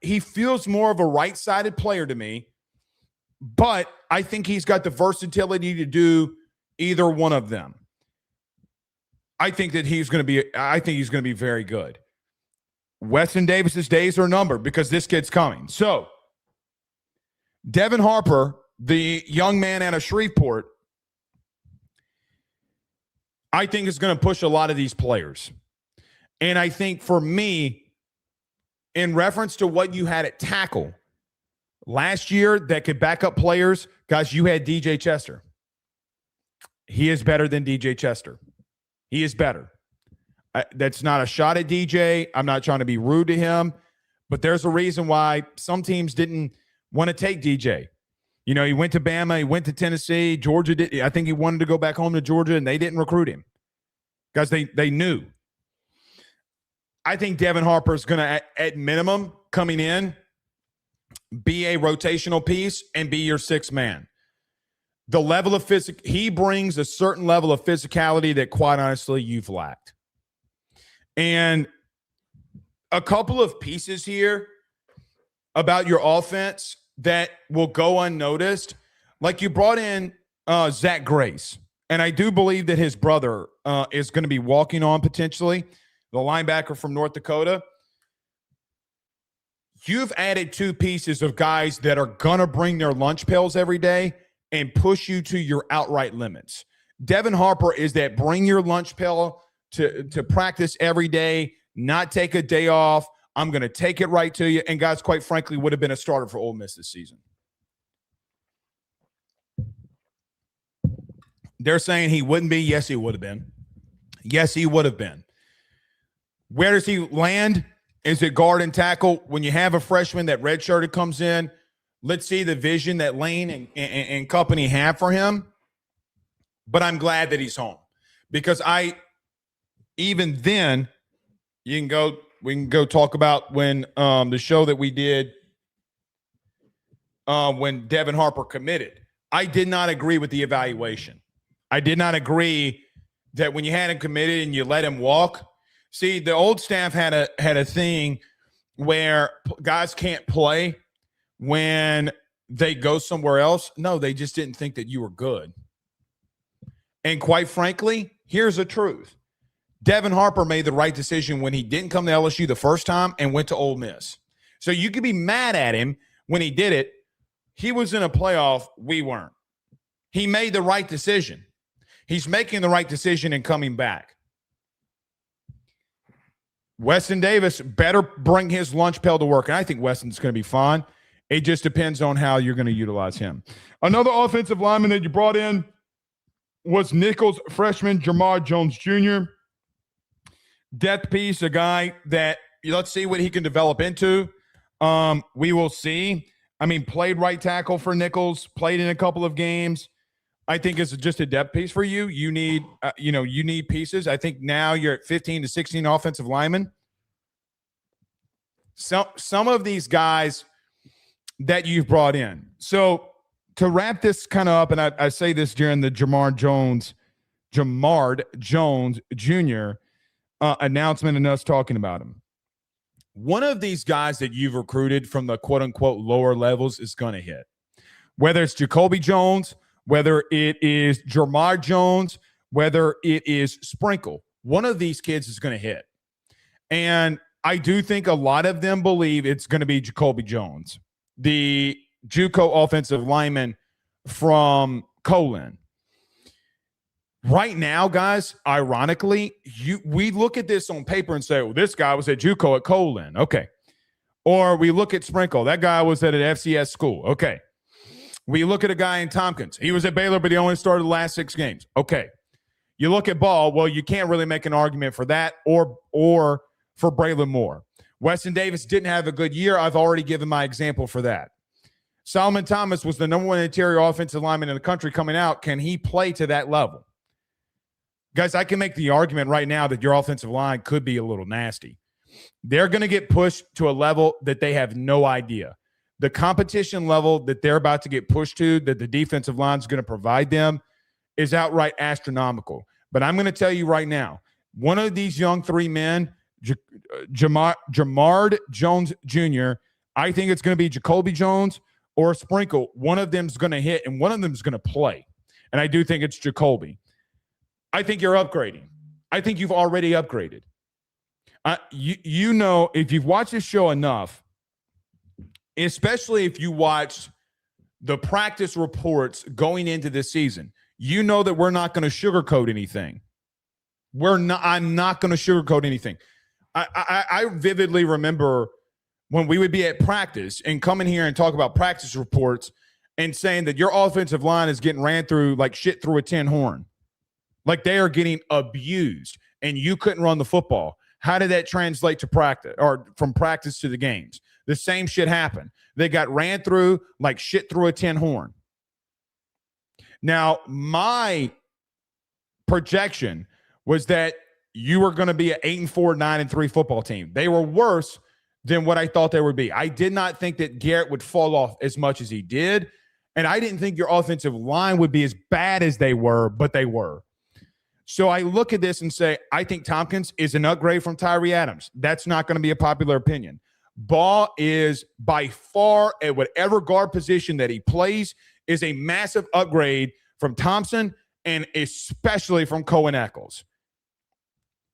[SPEAKER 1] He feels more of a right-sided player to me, but I think he's got the versatility to do either one of them. I think he's going to be very good. Weston Davis's days are numbered because this kid's coming. So, Devin Harper, the young man out of Shreveport, I think is going to push a lot of these players. And I think for me, in reference to what you had at tackle last year that could back up players, guys, you had DJ Chester. He is better than DJ Chester. He is better. That's not a shot at DJ. I'm not trying to be rude to him, but there's a reason why some teams didn't want to take DJ. You know, he went to Bama, he went to Tennessee, Georgia did. I think he wanted to go back home to Georgia, and they didn't recruit him because they knew. I think Devin Harper is going to, at minimum, coming in, be a rotational piece and be your sixth man. The level of he brings a certain level of physicality that, quite honestly, you've lacked. And a couple of pieces here about your offense that will go unnoticed. Like you brought in Zach Grace, and I do believe that his brother is going to be walking on potentially, the linebacker from North Dakota. You've added two pieces of guys that are going to bring their lunch pails every day and push you to your outright limits. Devin Harper is that bring your lunch pail to practice every day, not take a day off. I'm going to take it right to you. And guys, quite frankly, would have been a starter for Ole Miss this season. They're saying he wouldn't be. Yes, he would have been. Yes, he would have been. Where does he land? Is it guard and tackle? When you have a freshman that redshirted comes in, let's see the vision that Lane and company have for him. But I'm glad that he's home because even then, we can go talk about when the show that we did when Devin Harper committed. I did not agree with the evaluation. I did not agree that when you had him committed and you let him walk. See, the old staff had a thing where guys can't play when they go somewhere else. No, they just didn't think that you were good. And quite frankly, here's the truth. Devin Harper made the right decision when he didn't come to LSU the first time and went to Ole Miss. So you could be mad at him when he did it. He was in a playoff. We weren't. He made the right decision. He's making the right decision and coming back. Weston Davis better bring his lunch pail to work. And I think Weston's going to be fine. It just depends on how you're going to utilize him. Another offensive lineman that you brought in was Nicholls freshman Jamar Jones Jr. Depth piece, a guy that let's see what he can develop into. We will see. I mean, played right tackle for Nicholls, played in a couple of games. I think it's just a depth piece for you. You need, you need pieces. I think now you're at 15 to 16 offensive linemen. Some of these guys that you've brought in. So to wrap this kind of up, and I say this during the Jamar Jones Jr. Announcement and us talking about him. One of these guys that you've recruited from the quote-unquote lower levels is going to hit. Whether it's Jacoby Jones, whether it is Jamar Jones, whether it is Sprinkle, one of these kids is going to hit. And I do think a lot of them believe it's going to be Jacoby Jones, the JUCO offensive lineman from Colin. Right now, guys, ironically, we look at this on paper and say, well, this guy was at JUCO at Colin. Okay. Or we look at Sprinkle. That guy was at an FCS school. Okay. We look at a guy in Tompkins. He was at Baylor, but he only started the last 6 games. Okay. You look at Ball. Well, you can't really make an argument for that or for Braylon Moore. Weston Davis didn't have a good year. I've already given my example for that. Solomon Thomas was the number 1 interior offensive lineman in the country coming out. Can he play to that level? Guys, I can make the argument right now that your offensive line could be a little nasty. They're going to get pushed to a level that they have no idea. The competition level that they're about to get pushed to, that the defensive line is going to provide them, is outright astronomical. But I'm going to tell you right now, one of these young 3 men, Jamard Jones Jr., I think it's going to be Jacoby Jones or Sprinkle. One of them is going to hit, and one of them is going to play. And I do think it's Jacoby. I think you're upgrading. I think you've already upgraded. You know, if you've watched this show enough, especially if you watched the practice reports going into this season, you know that we're not going to sugarcoat anything. I'm not going to sugarcoat anything. I vividly remember when we would be at practice and come in here and talk about practice reports and saying that your offensive line is getting ran through like shit through a tin horn. Like they are getting abused and you couldn't run the football. How did that translate to practice or from practice to the games? The same shit happened. They got ran through like shit through a tin horn. Now, my projection was that you were going to be an 8-4, 9-3 football team. They were worse than what I thought they would be. I did not think that Garrett would fall off as much as he did. And I didn't think your offensive line would be as bad as they were, but they were. So I look at this and say, I think Tompkins is an upgrade from Tyree Adams. That's not going to be a popular opinion. Ball is by far at whatever guard position that he plays is a massive upgrade from Thompson and especially from Cohen Eccles.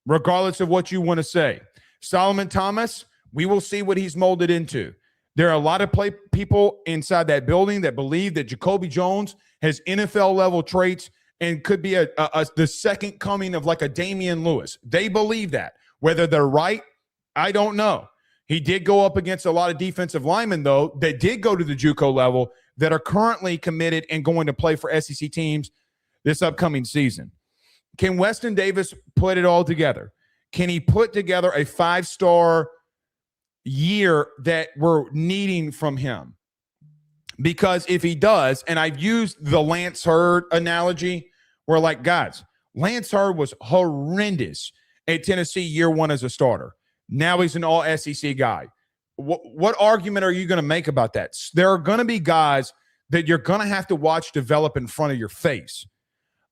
[SPEAKER 1] Regardless of what you want to say. Solomon Thomas, we will see what he's molded into. There are a lot of people inside that building that believe that Jacoby Jones has NFL-level traits and could be the second coming of like a Damian Lewis. They believe that. Whether they're right, I don't know. He did go up against a lot of defensive linemen, though, that did go to the JUCO level that are currently committed and going to play for SEC teams this upcoming season. Can Weston Davis put it all together? Can he put together a 5-star year that we're needing from him? Because if he does, and I've used the Lance Hurd analogy, where like, guys, Lance Hurd was horrendous at Tennessee year 1 as a starter. Now he's an all-SEC guy. What argument are you going to make about that? There are going to be guys that you're going to have to watch develop in front of your face.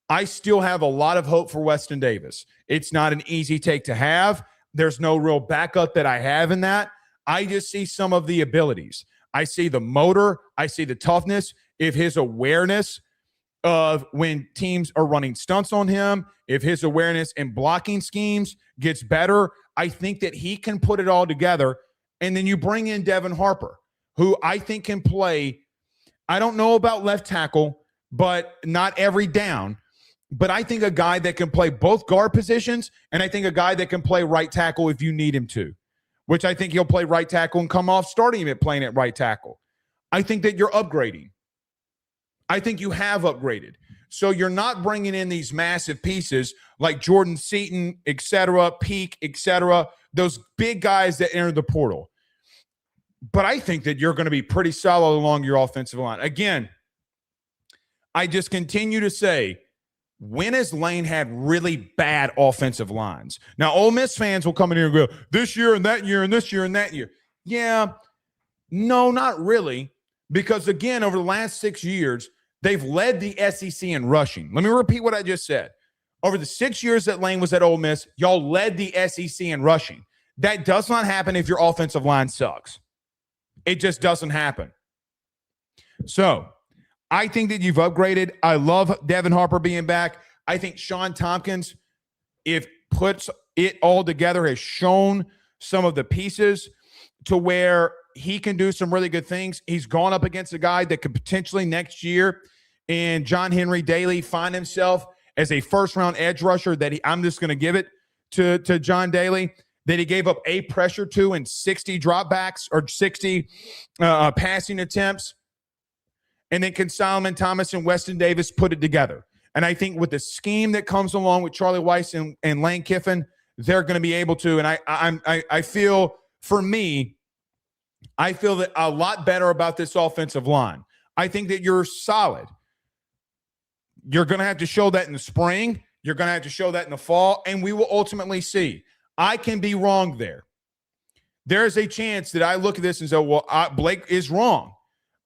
[SPEAKER 1] I still have a lot of hope for Weston Davis. It's not an easy take to have. There's no real backup that I have in that. I just see some of the abilities. I see the motor. I see the toughness. If his awareness of when teams are running stunts on him, if his awareness in blocking schemes gets better, I think that he can put it all together. And then you bring in Devin Harper, who I think can play. I don't know about left tackle, but not every down. But I think a guy that can play both guard positions, and I think a guy that can play right tackle if you need him to, which I think he'll play right tackle and come off starting him at playing at right tackle. I think that you're upgrading. I think you have upgraded. So you're not bringing in these massive pieces like Jordan Seaton, et cetera, Peak, et cetera, those big guys that enter the portal. But I think that you're going to be pretty solid along your offensive line. Again, I just continue to say, when has Lane had really bad offensive lines? Now, Ole Miss fans will come in here and go, this year and that year and this year and that year. Yeah, no, not really. Because, again, over the last 6 years, they've led the SEC in rushing. Let me repeat what I just said. Over the 6 years that Lane was at Ole Miss, y'all led the SEC in rushing. That does not happen if your offensive line sucks. It just doesn't happen. So, I think that you've upgraded. I love Devin Harper being back. I think Sean Tompkins, if puts it all together, has shown some of the pieces to where he can do some really good things. He's gone up against a guy that could potentially next year in John Henry Daly find himself as a first-round edge rusher that I'm just going to give it to John Daly, that he gave up 8 pressure to and 60 dropbacks or 60 passing attempts. And then can Solomon Thomas and Weston Davis put it together? And I think with the scheme that comes along with Charlie Weiss and Lane Kiffin, they're going to be able to. And I feel, for me, I feel that a lot better about this offensive line. I think that you're solid. You're going to have to show that in the spring. You're going to have to show that in the fall, and we will ultimately see. I can be wrong there. There's a chance that I look at this and say, well, Blake is wrong.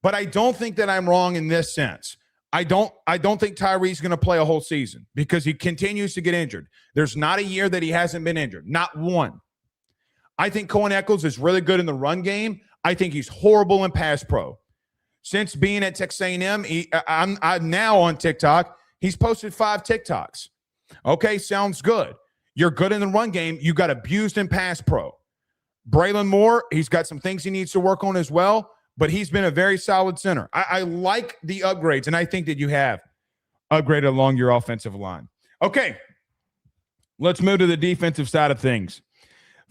[SPEAKER 1] But I don't think that I'm wrong in this sense. I don't think Tyree's going to play a whole season because he continues to get injured. There's not a year that he hasn't been injured. Not one. I think Cohen Eccles is really good in the run game. I think he's horrible in pass pro. Since being at Texas A&M, I'm now on TikTok. He's posted 5 TikToks. Okay, sounds good. You're good in the run game. You got abused in pass pro. Braylon Moore, he's got some things he needs to work on as well, but he's been a very solid center. I like the upgrades, and I think that you have upgraded along your offensive line. Okay, let's move to the defensive side of things.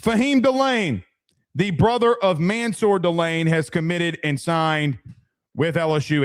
[SPEAKER 1] Fahim Delane, the brother of Mansour Delane, has committed and signed with LSU,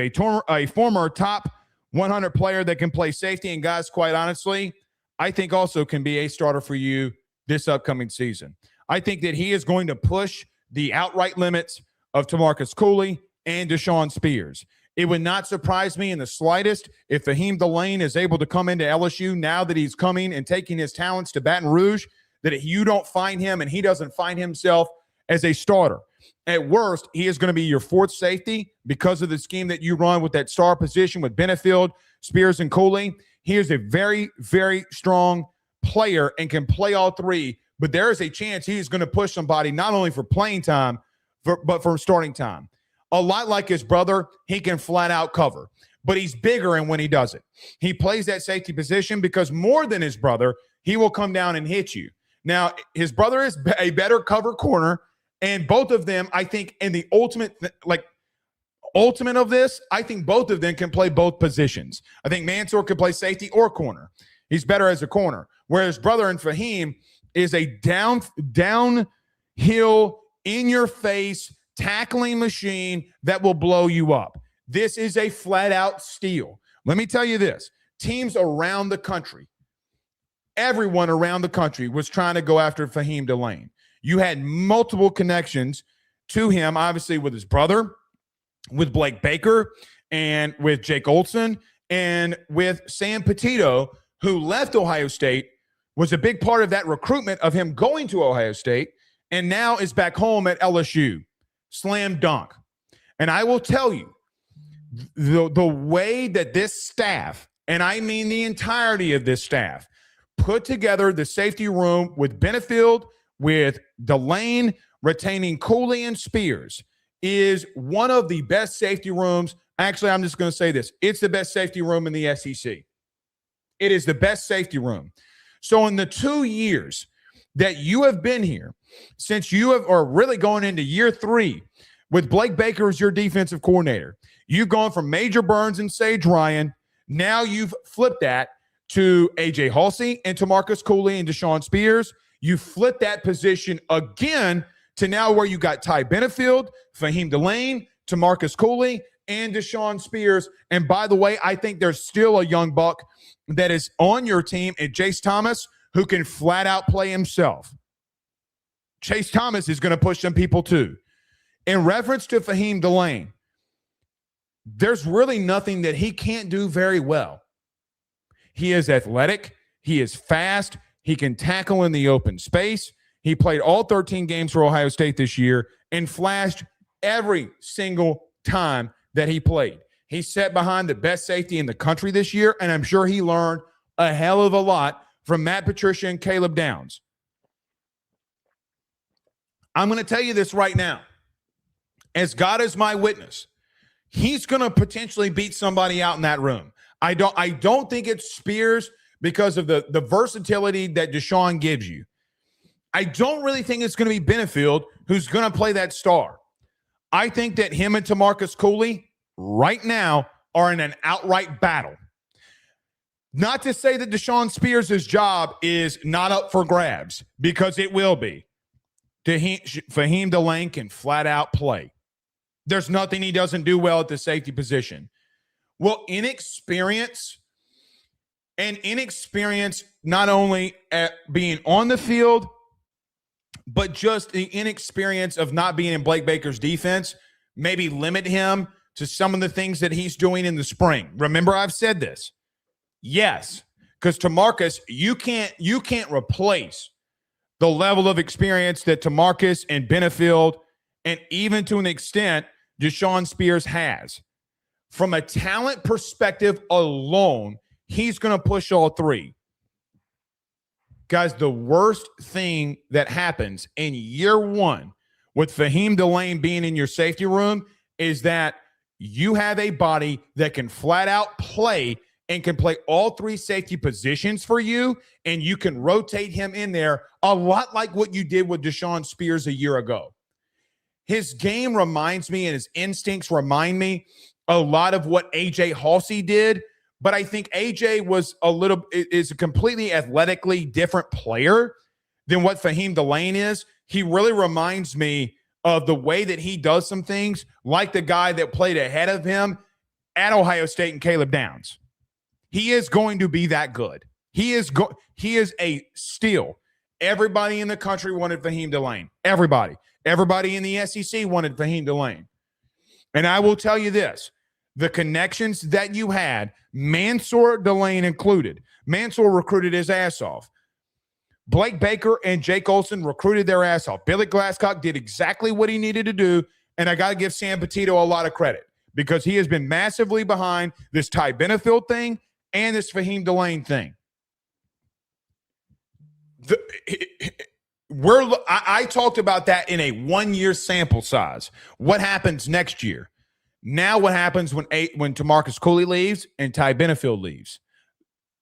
[SPEAKER 1] a former top 100 player that can play safety. And guys, quite honestly, I think also can be a starter for you this upcoming season. I think that he is going to push the outright limits of Tamarcus Cooley and Deshaun Spears. It would not surprise me in the slightest if Fahim Delane is able to come into LSU now that he's coming and taking his talents to Baton Rouge, that if you don't find him and he doesn't find himself as a starter. At worst, he is going to be your 4th safety because of the scheme that you run with that star position with Benefield, Spears, and Cooley. He is a very, very strong player and can play all 3, but there is a chance he is going to push somebody not only for playing time, but for starting time. A lot like his brother, he can flat out cover, but he's bigger and when he does it. He plays that safety position because more than his brother, he will come down and hit you. Now, his brother is a better cover corner, and both of them, I think, in the ultimate of this, I think both of them can play both positions. I think Mansour could play safety or corner. He's better as a corner, whereas brother and Fahim is a downhill, in-your-face tackling machine that will blow you up. This is a flat-out steal. Let me tell you this. Teams around the country, everyone around the country was trying to go after Fahim Delane. You had multiple connections to him, obviously with his brother, with Blake Baker, and with Jake Olson, and with Sam Petito, who left Ohio State, was a big part of that recruitment of him going to Ohio State, and now is back home at LSU. Slam dunk. And I will tell you, the way that this staff, and I mean the entirety of this staff, put together the safety room with Benefield, with Delane, retaining Cooley and Spears, is one of the best safety rooms. Actually, I'm just going to say this. It's the best safety room in the SEC. It is the best safety room. So in the 2 years that you have been here, since you have, or really going into year 3, with Blake Baker as your defensive coordinator, you've gone from Major Burns and Sage Ryan. Now you've flipped that to A.J. Halsey and Tamarcus Cooley and Deshaun Spears. You flip that position again to now where you got Ty Benefield, Fahim Delane, Tamarcus Cooley, and Deshaun Spears. And by the way, I think there's still a young buck that is on your team, and Chase Thomas, who can flat out play himself. Chase Thomas is going to push some people too. In reference to Fahim Delane, there's really nothing that he can't do very well. He is athletic. He is fast. He can tackle in the open space. He played all 13 games for Ohio State this year and flashed every single time that he played. He sat behind the best safety in the country this year, and I'm sure he learned a hell of a lot from Matt Patricia and Caleb Downs. I'm going to tell you this right now. As God is my witness, he's going to potentially beat somebody out in that room. I don't think it's Spears because of the versatility that Deshaun gives you. I don't really think it's going to be Benefield who's going to play that star. I think that him and Tamarcus Cooley right now are in an outright battle. Not to say that Deshaun Spears' job is not up for grabs, because it will be. Fahim Delane can flat out play. There's nothing he doesn't do well at the safety position. Well, inexperience not only at being on the field, but just the inexperience of not being in Blake Baker's defense maybe limit him to some of the things that he's doing in the spring. Remember, I've said this. Yes, because Tamarcus, you can't replace the level of experience that Tamarcus and Benefield, and even to an extent, Deshaun Spears has. From a talent perspective alone, he's going to push all three. Guys, the worst thing that happens in year one with Fahim Delane being in your safety room is that you have a body that can flat out play and can play all three safety positions for you, and you can rotate him in there a lot like what you did with Deshaun Spears a year ago. His game reminds me, and his instincts remind me a lot of what A.J. Halsey did, but I think A.J. is a completely athletically different player than what Fahim Delane is. He really reminds me of the way that he does some things, like the guy that played ahead of him at Ohio State and Caleb Downs. He is going to be that good. He is a steal. Everybody in the country wanted Fahim Delane. Everybody in the SEC wanted Fahim Delane. And I will tell you this, the connections that you had, Mansour Delane included. Mansour recruited his ass off. Blake Baker and Jake Olson recruited their ass off. Billy Glasscock did exactly what he needed to do, and I got to give Sam Petito a lot of credit because he has been massively behind this Ty Benefield thing and this Fahim Delane thing. I talked about that in a 1-year sample size. What happens next year? Now what happens when Tamarcus Cooley leaves and Ty Benefield leaves?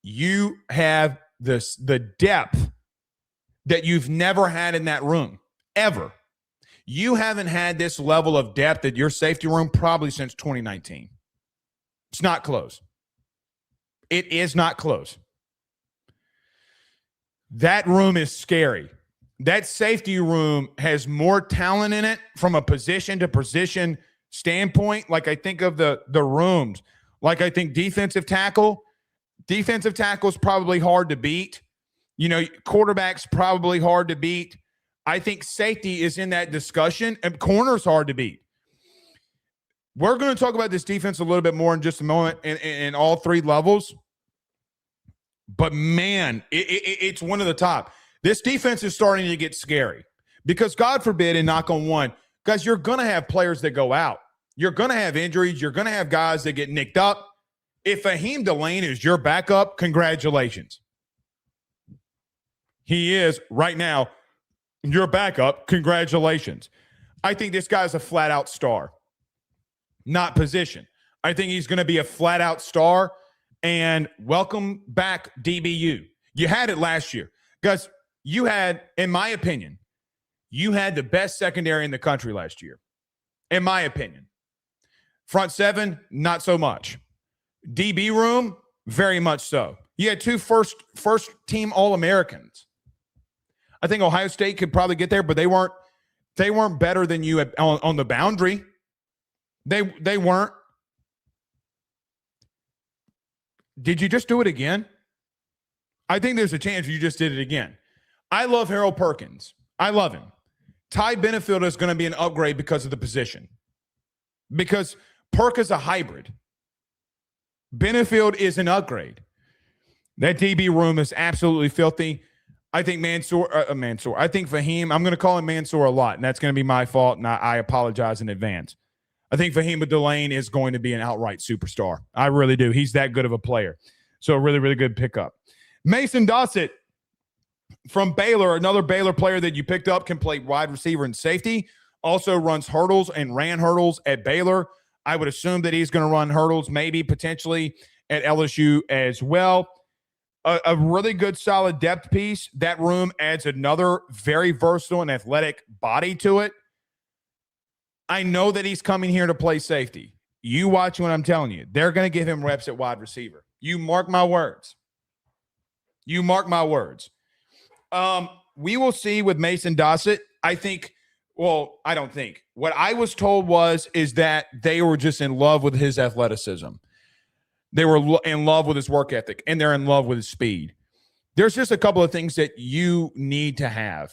[SPEAKER 1] You have the depth that you've never had in that room, ever. You haven't had this level of depth at your safety room probably since 2019. It's not close. It is not close. That room is scary. That safety room has more talent in it from a position to position standpoint. Like I think of the rooms, like I think defensive tackle is probably hard to beat. Quarterback's probably hard to beat. I think safety is in that discussion, and corner's hard to beat. We're going to talk about this defense a little bit more in just a moment in all three levels. But, man, it's one of the top. This defense is starting to get scary because, God forbid, and knock on one, guys, you're going to have players that go out. You're going to have injuries. You're going to have guys that get nicked up. If Fahim Delane is your backup, congratulations. He is right now your backup. Congratulations. I think this guy's a flat-out star, not position. I think he's going to be a flat-out star. And welcome back, DBU. You had it last year. Guys, you had, in my opinion, you had the best secondary in the country last year. In my opinion. Front seven, not so much. DB room, very much so. You had two first team All-Americans. I think Ohio State could probably get there, but they weren't better than you on the boundary. They weren't. Did you just do it again? I think there's a chance you just did it again. I love Harold Perkins. I love him. Ty Benefield is going to be an upgrade because of the position. Because Perk is a hybrid. Benefield is an upgrade. That DB room is absolutely filthy. I think Mansour. I think Fahim, I'm going to call him Mansour a lot, and that's going to be my fault, and I apologize in advance. I think Fahim Delane is going to be an outright superstar. I really do. He's that good of a player. So a really, really good pickup. Mason Dossett from Baylor, another Baylor player that you picked up, can play wide receiver and safety. Also runs hurdles and ran hurdles at Baylor. I would assume that he's going to run hurdles maybe potentially at LSU as well. a really good, solid depth piece. That room adds another very versatile and athletic body to it. I know that he's coming here to play safety. You watch what I'm telling you. They're going to give him reps at wide receiver. You mark my words. You mark my words. We will see with Mason Dossett. I don't think. What I was told is that they were just in love with his athleticism. They were in love with his work ethic, and they're in love with his speed. There's just a couple of things that you need to have.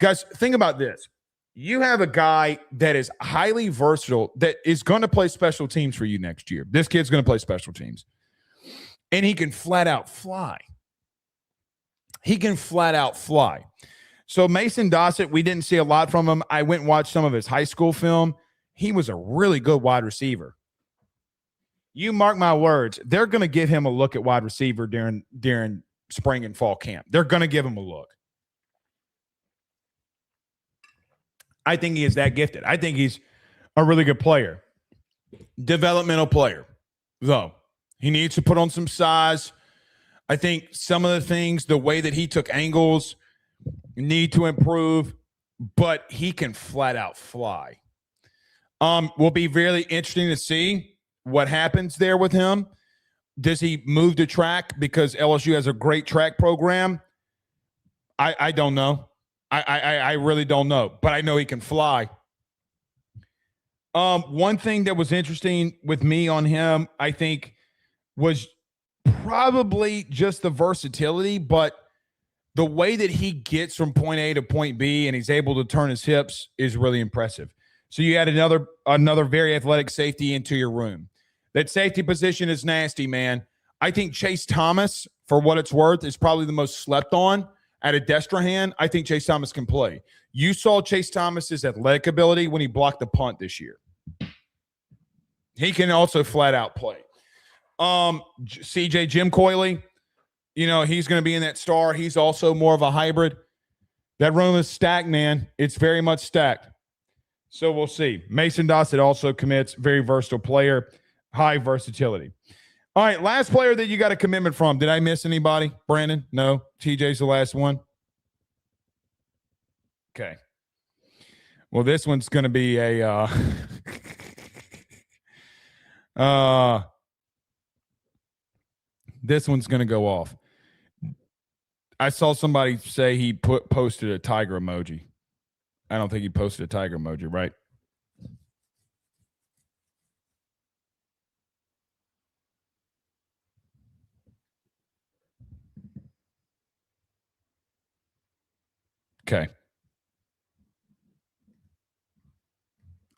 [SPEAKER 1] Guys, think about this. You have a guy that is highly versatile that is going to play special teams for you next year. This kid's going to play special teams. And he can flat out fly. So Mason Dossett, we didn't see a lot from him. I went and watched some of his high school film. He was a really good wide receiver. You mark my words, they're going to give him a look at wide receiver during spring and fall camp. They're going to give him a look. I think he is that gifted. I think he's a really good player. Developmental player, though. He needs to put on some size. I think some of the things, the way that he took angles, need to improve, but he can flat out fly. Will be really interesting to see what happens there with him. Does he move to track because LSU has a great track program? I don't know. I really don't know, but I know he can fly. One thing that was interesting with me on him, I think, was probably just the versatility, but the way that he gets from point A to point B and he's able to turn his hips is really impressive. So you add another very athletic safety into your room. That safety position is nasty, man. I think Chase Thomas, for what it's worth, is probably the most slept on at a Destrehan. I think Chase Thomas can play. You saw Chase Thomas's athletic ability when he blocked the punt this year. He can also flat out play. CJ Jim Coyley, he's going to be in that star. He's also more of a hybrid. That room is stacked, man. It's very much stacked. So we'll see. Mason Dossett also commits. Very versatile player. High versatility. All right, last player that you got a commitment from. Did I miss anybody? Brandon? No. TJ's the last one. Okay. Well, this one's going to be a this one's going to go off. I saw somebody say he posted a tiger emoji. I don't think he posted a tiger emoji, right?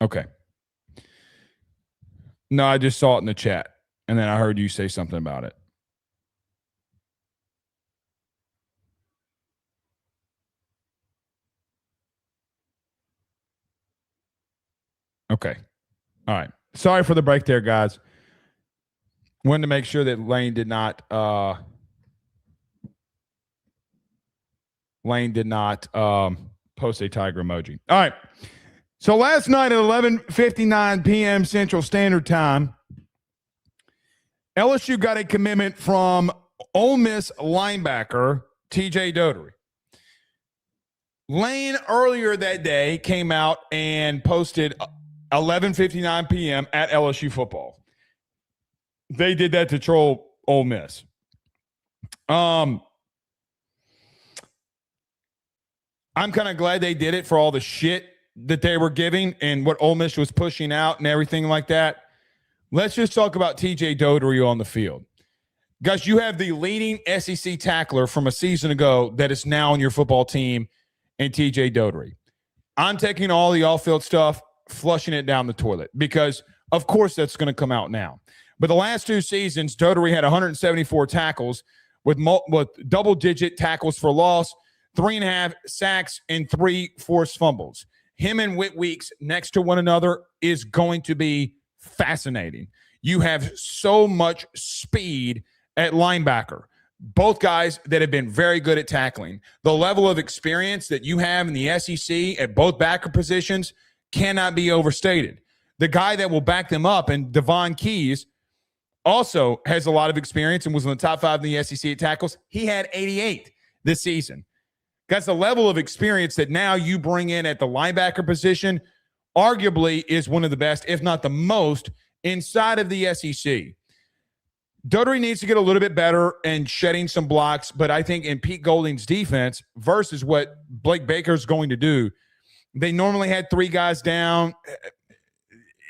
[SPEAKER 1] Okay. No, I just saw it in the chat, and then I heard you say something about it. Okay. All right. Sorry for the break there, guys. Wanted to make sure that Lane did not post a tiger emoji. All right. So last night at 11:59 p.m. Central Standard Time, LSU got a commitment from Ole Miss linebacker TJ Dottery. Lane earlier that day came out and posted 11:59 p.m. at LSU football. They did that to troll Ole Miss. I'm kind of glad they did it for all the shit that they were giving and what Ole Miss was pushing out and everything like that. Let's just talk about TJ Dottery on the field. Guys, you have the leading SEC tackler from a season ago that is now on your football team in TJ Dottery. I'm taking all the off-field stuff, flushing it down the toilet because, of course, that's going to come out now. But the last two seasons, Dottery had 174 tackles with double-digit tackles for loss, 3.5 sacks, and 3 forced fumbles. Him and Whit Weeks next to one another is going to be fascinating. You have so much speed at linebacker. Both guys that have been very good at tackling. The level of experience that you have in the SEC at both backer positions cannot be overstated. The guy that will back them up, and Devon Keys, also has a lot of experience and was in the top 5 in the SEC at tackles. He had 88 this season. Guys, the level of experience that now you bring in at the linebacker position arguably is one of the best, if not the most, inside of the SEC. Dottery needs to get a little bit better and shedding some blocks, but I think in Pete Golding's defense versus what Blake Baker's going to do, they normally had 3 guys down.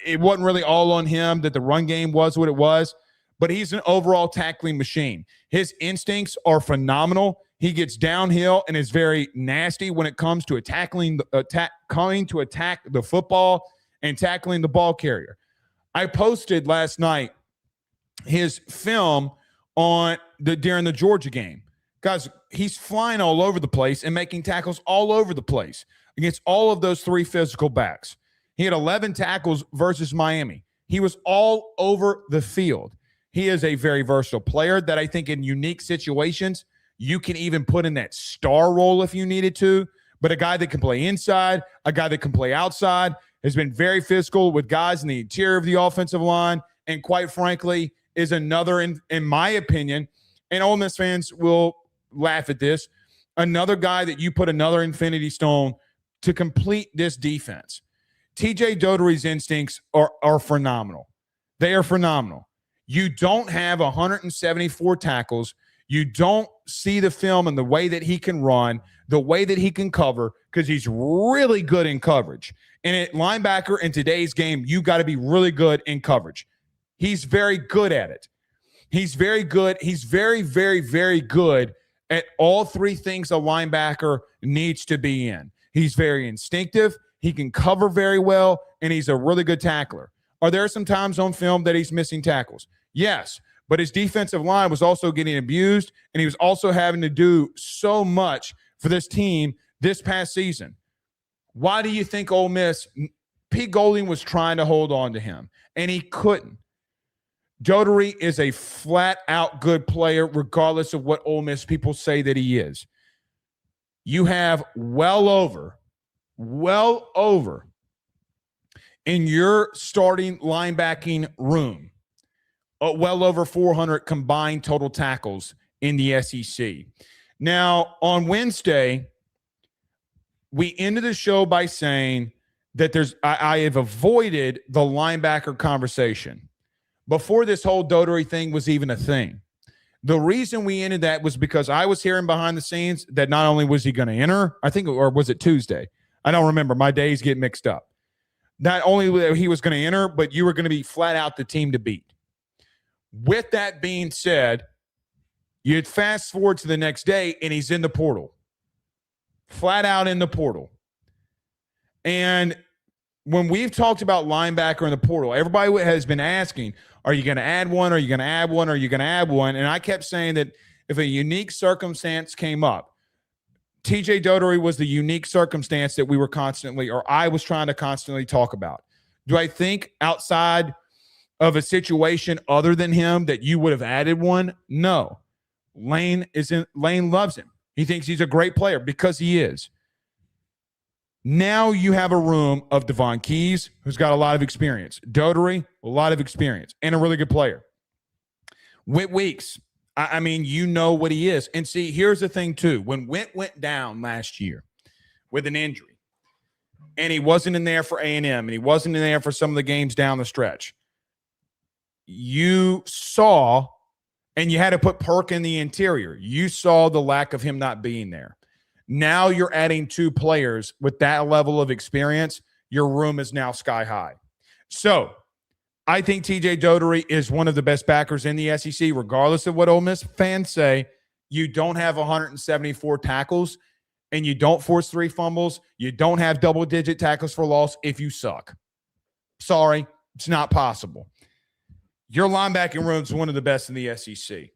[SPEAKER 1] It wasn't really all on him that the run game was what it was, but he's an overall tackling machine. His instincts are phenomenal. He gets downhill and is very nasty when it comes to coming to attack the football and tackling the ball carrier. I posted last night his film during the Georgia game. Guys, he's flying all over the place and making tackles all over the place against all of those 3 physical backs. He had 11 tackles versus Miami. He was all over the field. He is a very versatile player that I think in unique situations, you can even put in that star role if you needed to, but a guy that can play inside, a guy that can play outside, has been very physical with guys in the interior of the offensive line, and quite frankly, is another, in my opinion, and Ole Miss fans will laugh at this, another guy that you put another infinity stone to complete this defense. TJ Dottery's instincts are phenomenal. They are phenomenal. You don't have 174 tackles. You don't see the film and the way that he can run, the way that he can cover, because he's really good in coverage. And at linebacker in today's game, you got to be really good in coverage. He's very good at it. He's very good. He's very, very, very good at all 3 things a linebacker needs to be in. He's very instinctive. He can cover very well, and he's a really good tackler. Are there some times on film that he's missing tackles? Yes. But his defensive line was also getting abused, and he was also having to do so much for this team this past season. Why do you think Ole Miss, Pete Golding was trying to hold on to him, and he couldn't? Dottery is a flat-out good player regardless of what Ole Miss people say that he is. You have well over in your starting linebacking room, well over 400 combined total tackles in the SEC. Now, on Wednesday, we ended the show by saying that I have avoided the linebacker conversation before this whole Dottery thing was even a thing. The reason we ended that was because I was hearing behind the scenes that not only was he going to enter, or was it Tuesday? I don't remember. My days get mixed up. Not only he was going to enter, but you were going to be flat out the team to beat. With that being said, you'd fast forward to the next day, and he's in the portal. Flat out in the portal. And when we've talked about linebacker in the portal, everybody has been asking, are you going to add one? Are you going to add one? Are you going to add one? And I kept saying that if a unique circumstance came up, TJ Dottery was the unique circumstance that I was trying to constantly talk about. Do I think outside of a situation other than him that you would have added one? No. Lane loves him. He thinks he's a great player because he is. Now you have a room of Devon Keys, who's got a lot of experience. Dottery, a lot of experience, and a really good player. Whit Weeks, I mean, you know what he is. And see, here's the thing, too. When Whit went down last year with an injury, and he wasn't in there for A&M, and he wasn't in there for some of the games down the stretch, you saw, and you had to put Perk in the interior, you saw the lack of him not being there. Now you're adding 2 players with that level of experience. Your room is now sky high. So I think TJ Dottery is one of the best backers in the SEC, regardless of what Ole Miss fans say. You don't have 174 tackles, and you don't force 3 fumbles. You don't have double-digit tackles for loss if you suck. Sorry, it's not possible. Your linebacking room is one of the best in the SEC.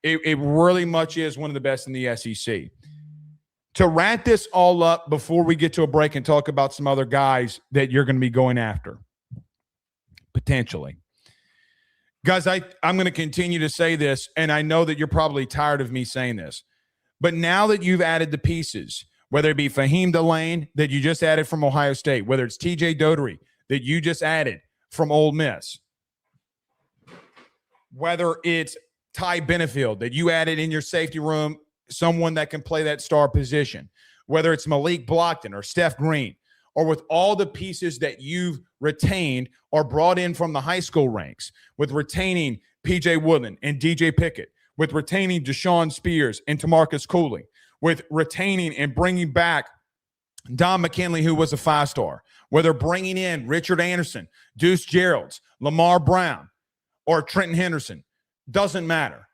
[SPEAKER 1] It really much is one of the best in the SEC. To wrap this all up before we get to a break and talk about some other guys that you're going to be going after, potentially. Guys, I'm going to continue to say this, and I know that you're probably tired of me saying this, but now that you've added the pieces, whether it be Fahim Delane that you just added from Ohio State, whether it's TJ Dottery that you just added from Ole Miss, whether it's Ty Benefield that you added in your safety room, someone that can play that star position, whether it's Malik Blockton or Steph Green, or with all the pieces that you've retained or brought in from the high school ranks, with retaining P.J. Woodland and D.J. Pickett, with retaining Deshaun Spears and Tamarcus Cooley, with retaining and bringing back Don McKinley, who was a 5-star, whether bringing in Richard Anderson, Deuce Geralds, Lamar Brown, or Trenton Henderson, doesn't matter.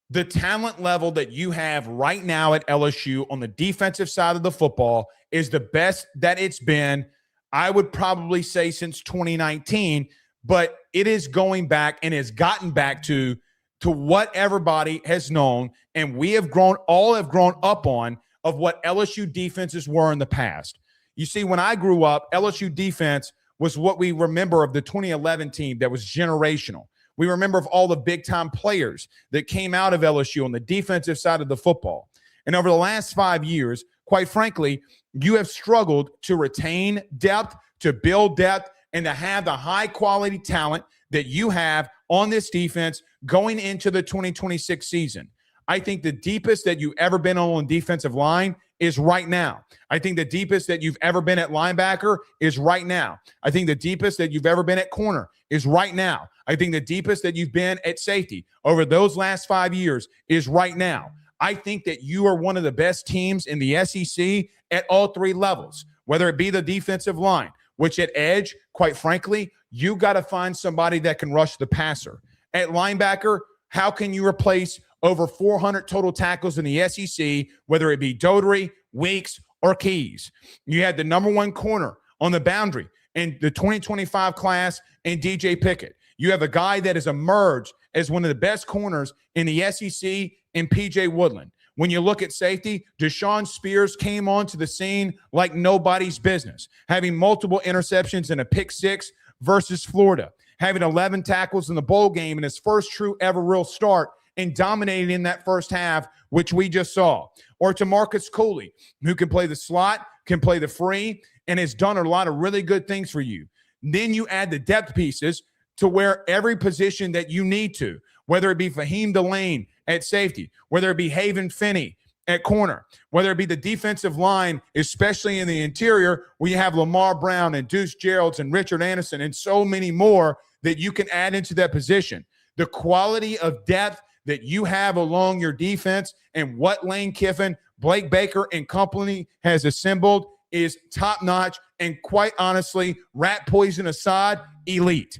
[SPEAKER 1] The talent level that you have right now at LSU on the defensive side of the football is the best that it's been, I would probably say, since 2019, but it is going back and has gotten back to what everybody has known, and we have grown up on, of what LSU defenses were in the past. You see, when I grew up, LSU defense was what we remember of the 2011 team that was generational. We remember of all the big-time players that came out of LSU on the defensive side of the football. And over the last 5 years, quite frankly, you have struggled to retain depth, to build depth, and to have the high-quality talent that you have on this defense going into the 2026 season. I think the deepest that you've ever been on defensive line is right now. I think the deepest that you've ever been at linebacker is right now. I think the deepest that you've ever been at corner is right now. I think the deepest that you've been at safety over those last 5 years is right now. I think that you are one of the best teams in the SEC at all three levels, whether it be the defensive line, which at edge, quite frankly, you got to find somebody that can rush the passer. At linebacker, how can you replace over 400 total tackles in the SEC, whether it be Dottery, Weeks, or Keys? You had the number one corner on the boundary in the 2025 class in DJ Pickett. You have a guy that has emerged as one of the best corners in the SEC in P.J. Woodland. When you look at safety, Deshaun Spears came onto the scene like nobody's business, having multiple interceptions and a pick six versus Florida, having 11 tackles in the bowl game in his first true ever real start, and dominating in that first half, which we just saw. Or Tamarcus Cooley, who can play the slot, can play the free, and has done a lot of really good things for you. Then you add the depth pieces to where every position that you need to, whether it be Fahim Delane at safety, whether it be Haven Finney at corner, whether it be the defensive line, especially in the interior, where you have Lamar Brown and Deuce Geralds and Richard Anderson and so many more that you can add into that position. The quality of depth that you have along your defense and what Lane Kiffin, Blake Baker, and company has assembled is top-notch and, quite honestly, rat poison aside, elite.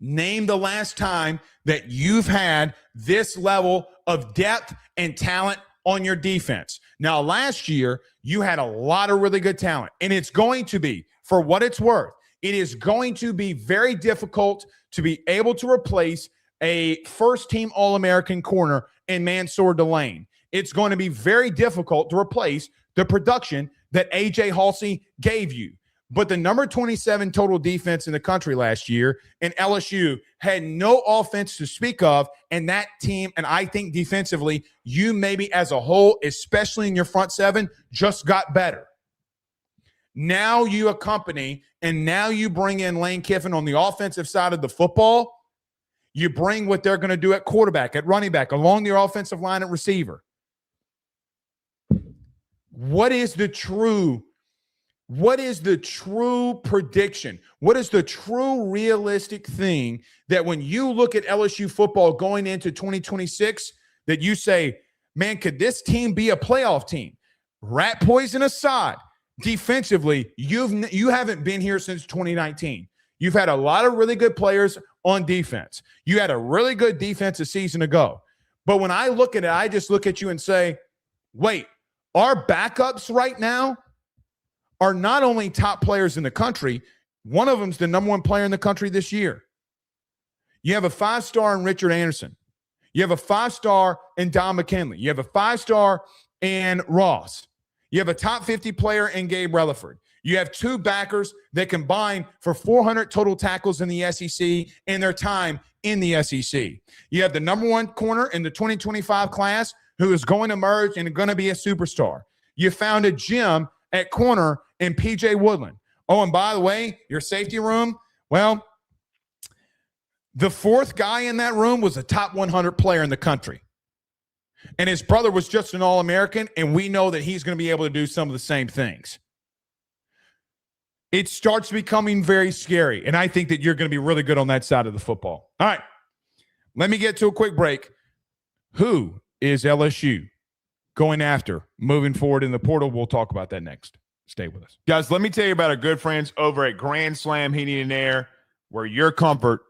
[SPEAKER 1] Name the last time that you've had this level of depth and talent on your defense. Now, last year, you had a lot of really good talent, and it's going to be, for what it's worth, it is going to be very difficult to be able to replace a first-team All-American corner in Mansour Delane. It's going to be very difficult to replace the production that A.J. Halsey gave you. But the number 27 total defense in the country last year, and LSU had no offense to speak of, and that team, and I think defensively, you maybe as a whole, especially in your front seven, just got better. Now you accompany, and now you bring in Lane Kiffin on the offensive side of the football. You bring what they're going to do at quarterback, at running back, along your offensive line at receiver. What is the true prediction? What is the true realistic thing that when you look at LSU football going into 2026, that you say, man, could this team be a playoff team? Rat poison aside, defensively, you haven't been here since 2019. You've had a lot of really good players on defense. You had a really good defense a season ago. But when I look at it, I just look at you and say, wait, our backups right now are not only top players in the country, one of them's the number one player in the country this year. You have a 5-star in Richard Anderson. You have a 5-star in Don McKinley. You have a 5-star in Ross. You have a top 50 player in Gabe Relaford. You have 2 backers that combine for 400 total tackles in the SEC in their time in the SEC. You have the number one corner in the 2025 class who is going to emerge and going to be a superstar. You found a gem at corner in P.J. Woodland. Oh, and by the way, your safety room, well, The fourth guy in that room was a top 100 player in the country. And his brother was just an All-American, and we know that he's going to be able to do some of the same things. It starts becoming very scary, and I think that you're going to be really good on that side of the football. All right, let me get to a quick break. Who is LSU going after moving forward in the portal? We'll talk about that next. Stay with us.
[SPEAKER 3] Guys, let me tell you about our good friends over at Grand Slam Heating and Air, where your comfort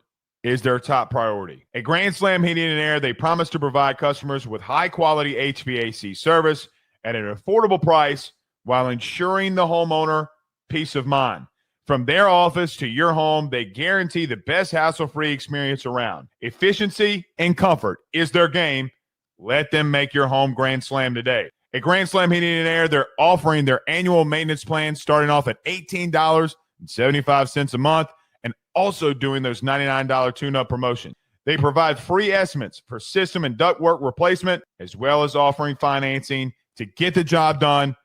[SPEAKER 3] is their top priority. At Grand Slam Heating and Air, they promise to provide customers with high-quality HVAC service at an affordable price while ensuring the homeowner peace of mind. From their office to your home, they guarantee the best hassle-free experience around. Efficiency and comfort is their game. Let them make your home Grand Slam today. At Grand Slam Heating and Air, they're offering their annual maintenance plan starting off at $18.75 a month and also doing those $99 tune-up promotion. They provide free estimates for system and ductwork replacement, as well as offering financing to get the job done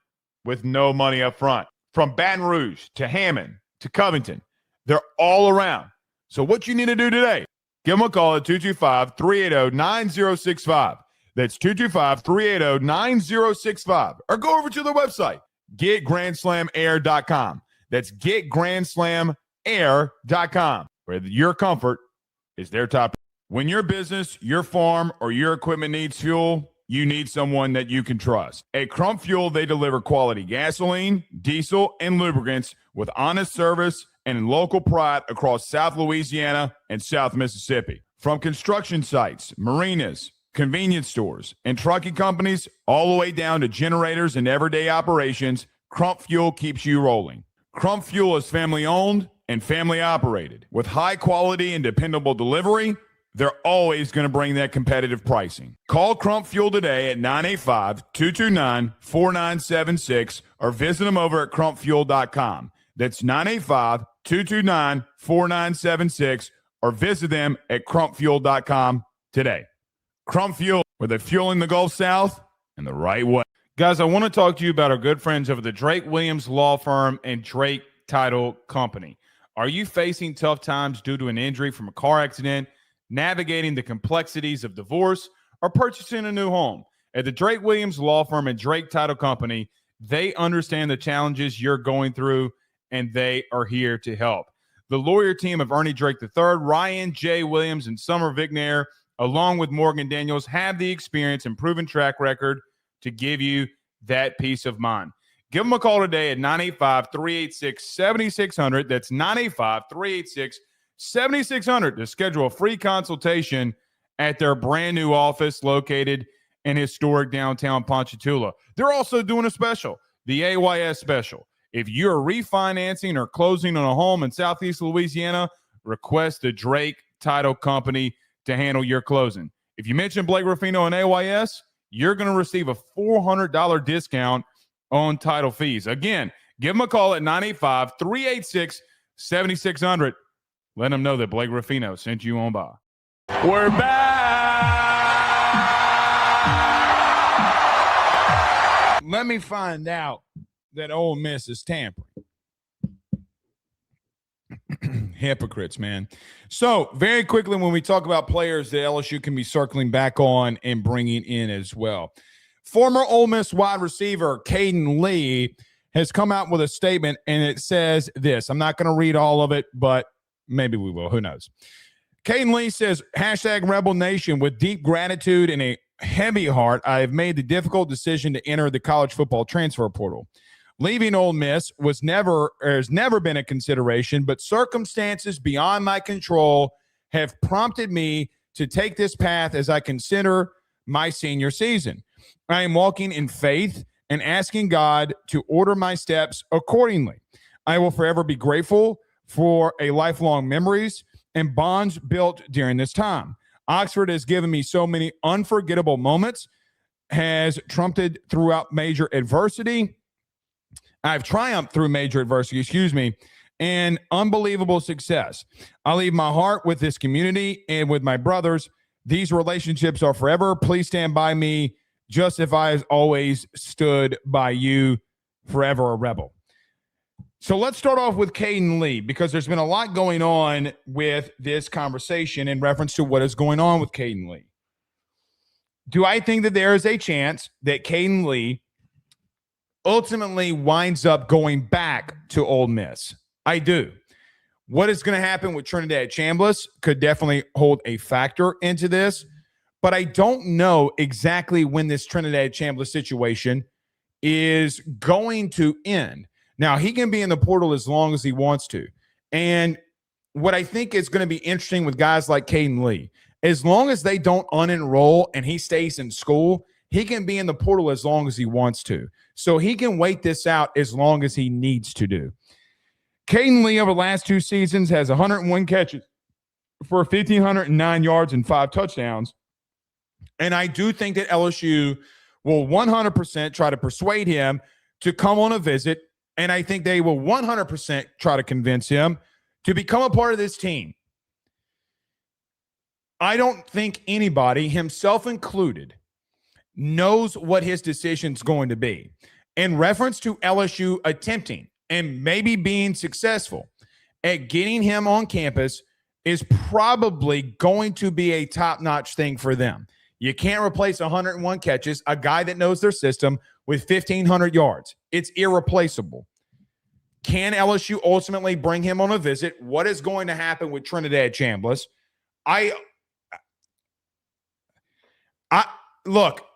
[SPEAKER 3] with no money up front. From Baton Rouge to Hammond to Covington, they're all around. So what you need to do today, give them a call at 225-380-9065. That's 225-380-9065. Or go over to their website, getgrandslamair.com. That's getgrandslamair.com, where your comfort is their top. When your business, your farm, or your equipment needs fuel, you need someone that you can trust. At Crump Fuel, they deliver quality gasoline, diesel, and lubricants with honest service and local pride across South Louisiana and South Mississippi. From construction sites, marinas, convenience stores, and trucking companies, all the way down to generators and everyday operations, Crump Fuel keeps you rolling. Crump Fuel is family-owned and family-operated. With high-quality and dependable delivery, they're always going to bring that competitive pricing. Call Crump Fuel today at 985-229-4976 or visit them over at crumpfuel.com. That's 985-229-4976 or visit them at crumpfuel.com today. Crump Fuel, where they're fueling the Gulf South in the right way. Guys, I want to talk to you about our good friends over the Drake Williams Law Firm and Drake Title Company. Are you facing tough times due to an injury from a car accident, navigating the complexities of divorce, or purchasing a new home? At the Drake Williams Law Firm and Drake Title Company, they understand the challenges you're going through, and they are here to help. The lawyer team of Ernie Drake III, Ryan J. Williams, and Summer Vignair, along with Morgan Daniels, have the experience and proven track record to give you that peace of mind. Give them a call today at 985-386-7600. That's 985-386-7600 to schedule a free consultation at their brand new office located in historic downtown Ponchatoula. They're also doing a special, the AYS special. If you're refinancing or closing on a home in Southeast Louisiana, request the Drake Title Company to handle your closing. If you mention Blake Ruffino and AYS, you're going to receive a $400 discount on title fees. Again, give them a call at 985-386-7600. Let them know that Blake Ruffino sent you on by. We're back.
[SPEAKER 1] Let me find out that Ole Miss is tampering. Hypocrites, man. So very quickly, when we talk about players that LSU can be circling back on and bringing in as well, former Ole Miss wide receiver Kaden Lee has come out with a statement, and it says this. I'm not going to read all of it, but maybe we will. Who knows? Kaden Lee says, #Rebel Nation, with deep gratitude and a heavy heart, I have made the difficult decision to enter the college football transfer portal. Leaving Ole Miss has never been a consideration, but circumstances beyond my control have prompted me to take this path as I consider my senior season. I am walking in faith and asking God to order my steps accordingly. I will forever be grateful for a lifelong memories and bonds built during this time. Oxford has given me so many unforgettable moments, has trumpeted throughout major adversity. I've triumphed through major adversity, and unbelievable success. I leave my heart with this community and with my brothers. These relationships are forever. Please stand by me, just as I have always stood by you, forever a rebel.
[SPEAKER 3] So let's start off with Kaden Lee, because there's been a lot going on with this conversation in reference to what is going on with Kaden Lee. Do I think that there is a chance that Kaden Lee ultimately winds up going back to Ole Miss? I do. What is going to happen with Trinidad Chambliss could definitely hold a factor into this, but I don't know exactly when this Trinidad Chambliss situation is going to end. Now, he can be in the portal as long as he wants to. And what I think is going to be interesting with guys like Kaden Lee, as long as they don't unenroll and he stays in school, he can be in the portal as long as he wants to. So he can wait this out as long as he needs to do. Kaden Lee over the last 2 seasons has 101 catches for 1,509 yards and 5 touchdowns. And I do think that LSU will 100% try to persuade him to come on a visit. And I think they will 100% try to convince him to become a part of this team. I don't think anybody, himself included, knows what his decision is going to be. In reference to LSU attempting and maybe being successful at getting him on campus is probably going to be a top-notch thing for them. You can't replace 101 catches, a guy that knows their system, with 1,500 yards. It's irreplaceable. Can LSU ultimately bring him on a visit? What is going to happen with Trinidad Chambliss? Look,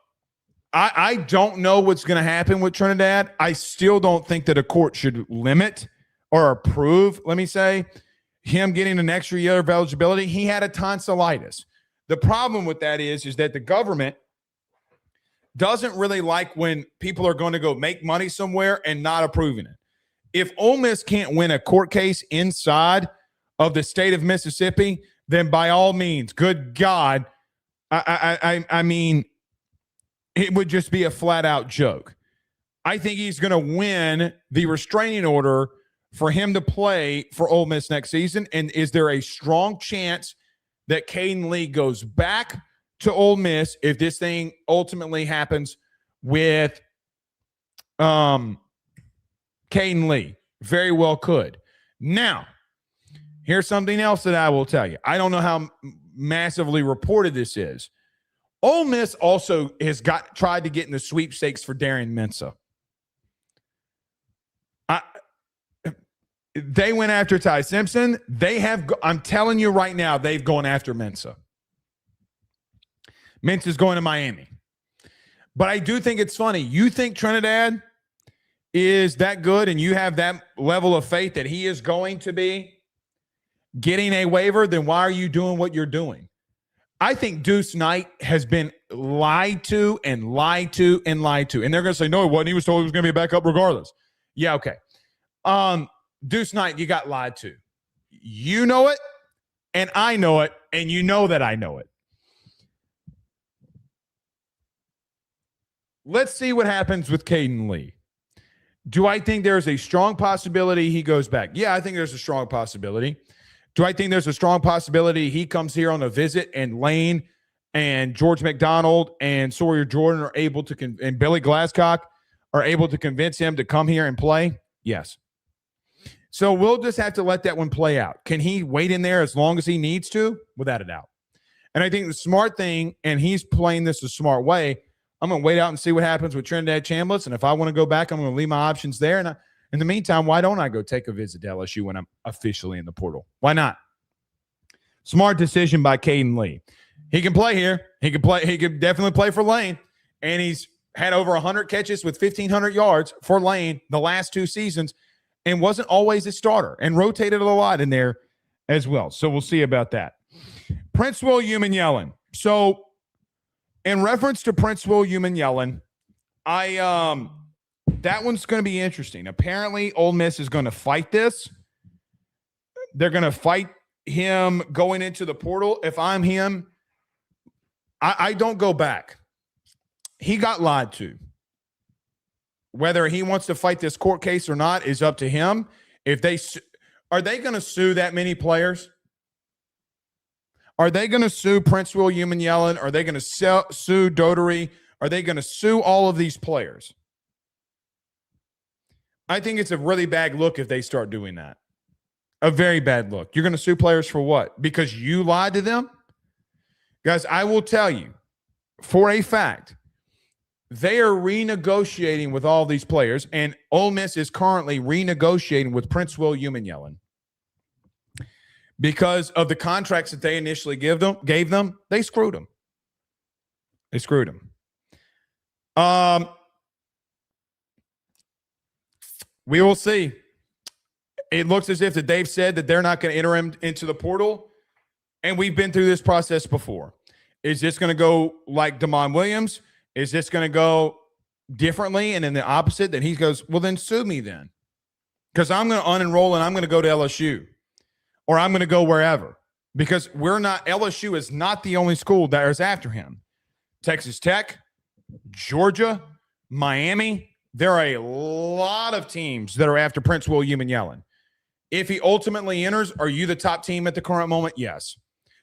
[SPEAKER 3] I don't know what's going to happen with Trinidad. I still don't think that a court should limit or approve, let me say, him getting an extra year of eligibility. He had a tonsillitis. The problem with that is that the government doesn't really like when people are going to go make money somewhere and not approving it. If Ole Miss can't win a court case inside of the state of Mississippi, then by all means, good God, I mean, it would just be a flat-out joke. I think he's going to win the restraining order for him to play for Ole Miss next season. And is there a strong chance that Kaden Lee goes back to Ole Miss if this thing ultimately happens with Kaden Lee? Very well could. Now, here's something else that I will tell you. I don't know how massively reported this is. Ole Miss also has tried to get in the sweepstakes for Darian Mensah. They went after Ty Simpson. I'm telling you right now, they've gone after Mensah. Mensah's going to Miami. But I do think it's funny. You think Trinidad is that good and you have that level of faith that he is going to be getting a waiver, then why are you doing what you're doing? I think Deuce Knight has been lied to and lied to and lied to. And they're going to say, no, he wasn't. He was told he was going to be a backup regardless. Yeah, okay. Deuce Knight, you got lied to. You know it, and I know it, and you know that I know it. Let's see what happens with Kaden Lee. Do I think there's a strong possibility he goes back? Yeah, I think there's a strong possibility. Do I think there's a strong possibility he comes here on a visit and Lane and George McDonald and Sawyer Jordan are able to and Billy Glasscock are able to convince him to come here and play? Yes. So we'll just have to let that one play out. Can he wait in there as long as he needs to? Without a doubt. And I think the smart thing, and he's playing this a smart way, I'm going to wait out and see what happens with Trinidad Chambliss. And if I want to go back, I'm going to leave my options there. And in the meantime, why don't I go take a visit to LSU when I'm officially in the portal? Why not? Smart decision by Kaden Lee. He can play here. He could definitely play for Lane. And he's had over 100 catches with 1,500 yards for Lane the last 2 seasons and wasn't always a starter and rotated a lot in there as well. So we'll see about that. Prince William and Yellen. So in reference to Prince William and Yellen, that one's going to be interesting. Apparently, Ole Miss is going to fight this. They're going to fight him going into the portal. If I'm him, I don't go back. He got lied to. Whether he wants to fight this court case or not is up to him. Are they going to sue that many players? Are they going to sue Prince William and Yellen? Are they going to sue Dottery? Are they going to sue all of these players?
[SPEAKER 1] I think it's a really bad look if they start doing that. A very bad look. You're going to sue players for what? Because you lied to them? Guys, I will tell you for a fact, they are renegotiating with all these players, and Ole Miss is currently renegotiating with Prince William and Yellen. Because of the contracts that they initially gave them, they screwed them. They screwed them. We will see. It looks as if that they've said that they're not going to enter him into the portal, and we've been through this process before. Is this going to go like Damon Williams? Is this going to go differently and in the opposite? Then he goes, well, then sue me then, because I'm going to unenroll and I'm going to go to LSU, or I'm going to go wherever, because LSU is not the only school that is after him. Texas Tech, Georgia, Miami. There are a lot of teams that are after Prince William and Yellen. If he ultimately enters, are you the top team at the current moment? Yes.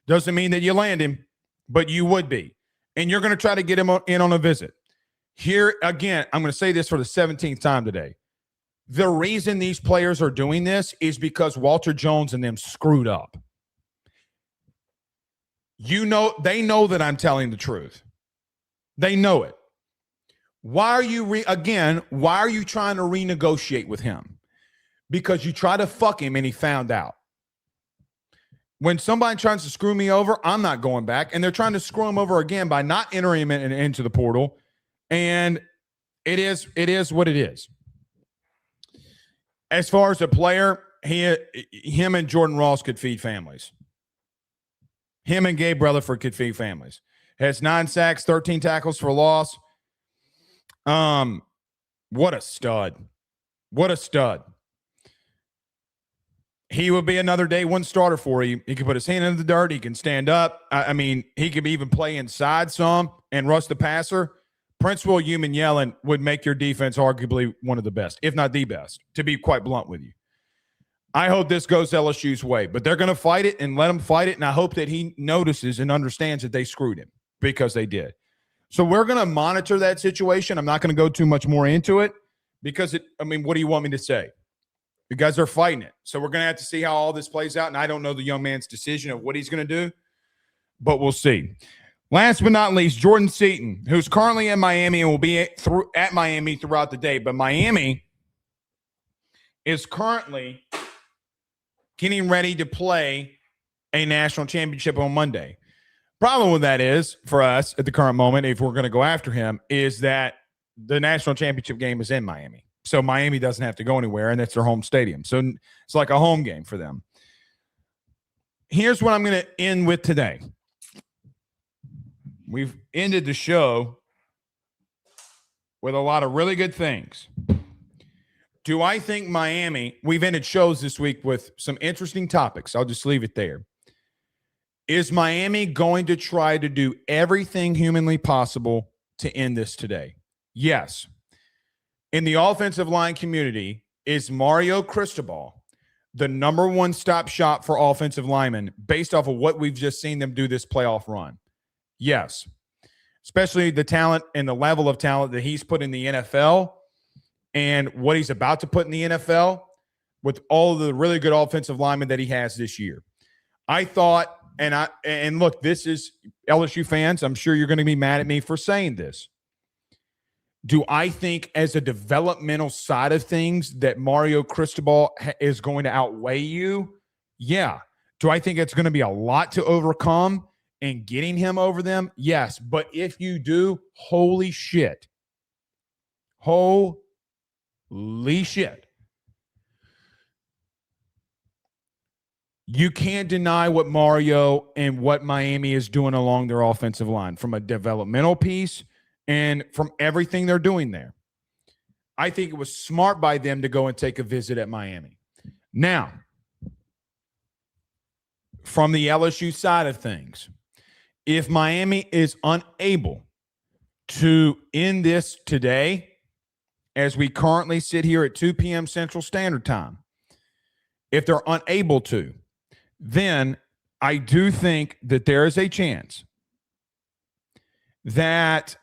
[SPEAKER 1] Doesn't mean that you land him, but you would be. And you're going to try to get him in on a visit. Here, again, I'm going to say this for the 17th time today. The reason these players are doing this is because Walter Jones and them screwed up. They know that I'm telling the truth. They know it. Why are you why are you trying to renegotiate with him? Because you tried to fuck him and he found out. When somebody tries to screw me over, I'm not going back. And they're trying to screw him over again by not entering him into the portal. And it is what it is. As far as the player, him and Jordan Ross could feed families. Him and Gabe Rutherford could feed families. Has 9 sacks, 13 tackles for loss. What a stud. What a stud. He would be another day one starter for you. He can put his hand in the dirt. He can stand up. I mean, he could even play inside some and rush the passer. Prince William and Yellen would make your defense arguably one of the best, if not the best, to be quite blunt with you. I hope this goes LSU's way, but they're going to fight it and let him fight it, and I hope that he notices and understands that they screwed him, because they did. So we're going to monitor that situation. I'm not going to go too much more into it because what do you want me to say? You guys are fighting it. So we're going to have to see how all this plays out. And I don't know the young man's decision of what he's going to do, but we'll see. Last but not least, Jordan Seaton, who's currently in Miami and will be at Miami throughout the day. But Miami is currently getting ready to play a national championship on Monday. Problem with that is, for us at the current moment, if we're going to go after him, is that the national championship game is in Miami. So Miami doesn't have to go anywhere, and it's their home stadium. So it's like a home game for them. Here's what I'm going to end with today. We've ended the show with a lot of really good things. Do I think Miami – we've ended shows this week with some interesting topics. I'll just leave it there. Is Miami going to try to do everything humanly possible to end this today? Yes. In the offensive line community, is Mario Cristobal the number one stop shop for offensive linemen based off of what we've just seen them do this playoff run? Yes. Especially the talent and the level of talent that he's put in the NFL and what he's about to put in the NFL with all of the really good offensive linemen that he has this year. I thought, and look, this is LSU fans, I'm sure you're going to be mad at me for saying this. Do I think as a developmental side of things that Mario Cristobal is going to outweigh you? Yeah. Do I think it's going to be a lot to overcome in getting him over them? Yes. But if you do, holy shit. Holy shit. You can't deny what Mario and what Miami is doing along their offensive line from a developmental piece and from everything they're doing there. I think it was smart by them to go and take a visit at Miami. Now, from the LSU side of things, if Miami is unable to end this today, as we currently sit here at 2 p.m. Central Standard Time, if they're unable to, then I do think that there is a chance that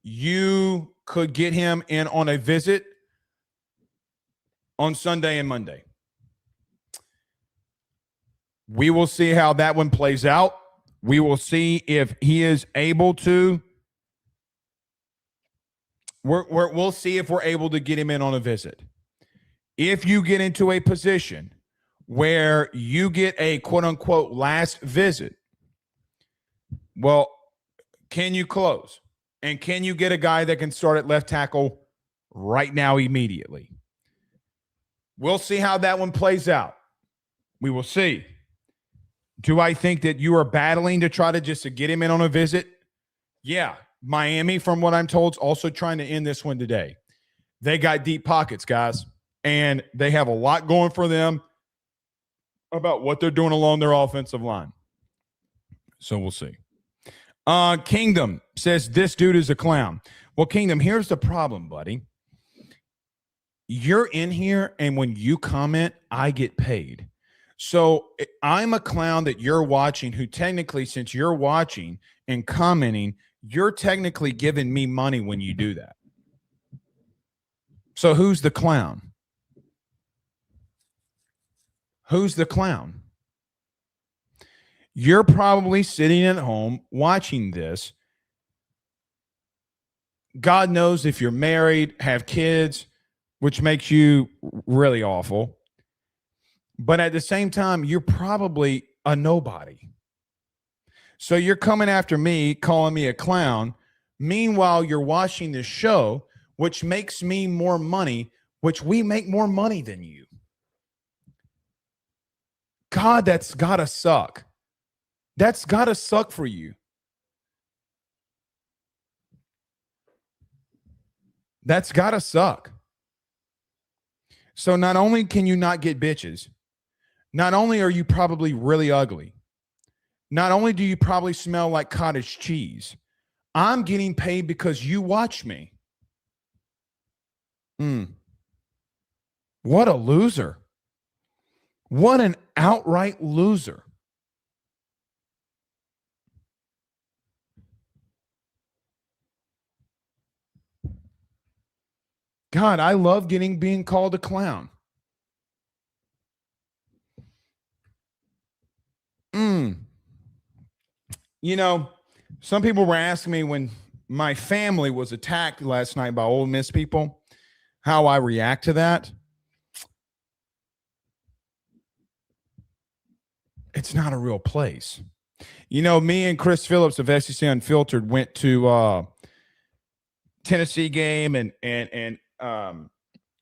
[SPEAKER 1] you could get him in on a visit on Sunday and Monday. We will see how that one plays out. We will see if he is able to. We'll see if we're able to get him in on a visit. If you get into a position where you get a quote-unquote last visit, well, can you close? And can you get a guy that can start at left tackle right now immediately? We'll see how that one plays out. We will see. Do I think that you are battling to try to just to get him in on a visit? Yeah. Miami, from what I'm told, is also trying to end this one today. They got deep pockets, guys, and they have a lot going for them about what they're doing along their offensive line. So we'll see. Kingdom says this dude is a clown. Well, Kingdom, here's the problem, buddy. You're in here, and when you comment, I get paid. So I'm a clown that you're watching who technically, since you're watching and commenting, you're technically giving me money when you do that. So who's the clown? Who's the clown? You're probably sitting at home watching this. God knows if you're married, have kids, which makes you really awful. But at the same time, you're probably a nobody. So you're coming after me, calling me a clown. Meanwhile, you're watching this show, which makes me more money, which we make more money than you. God, that's got to suck. That's got to suck for you. That's got to suck. So not only can you not get bitches, not only are you probably really ugly, not only do you probably smell like cottage cheese, I'm getting paid because you watch me. What a loser. What an outright loser. God, I love being called a clown. You know, some people were asking me when my family was attacked last night by Ole Miss people, how I react to that. It's not a real place. You know, me and Chris Phillips of SEC Unfiltered went to Tennessee game and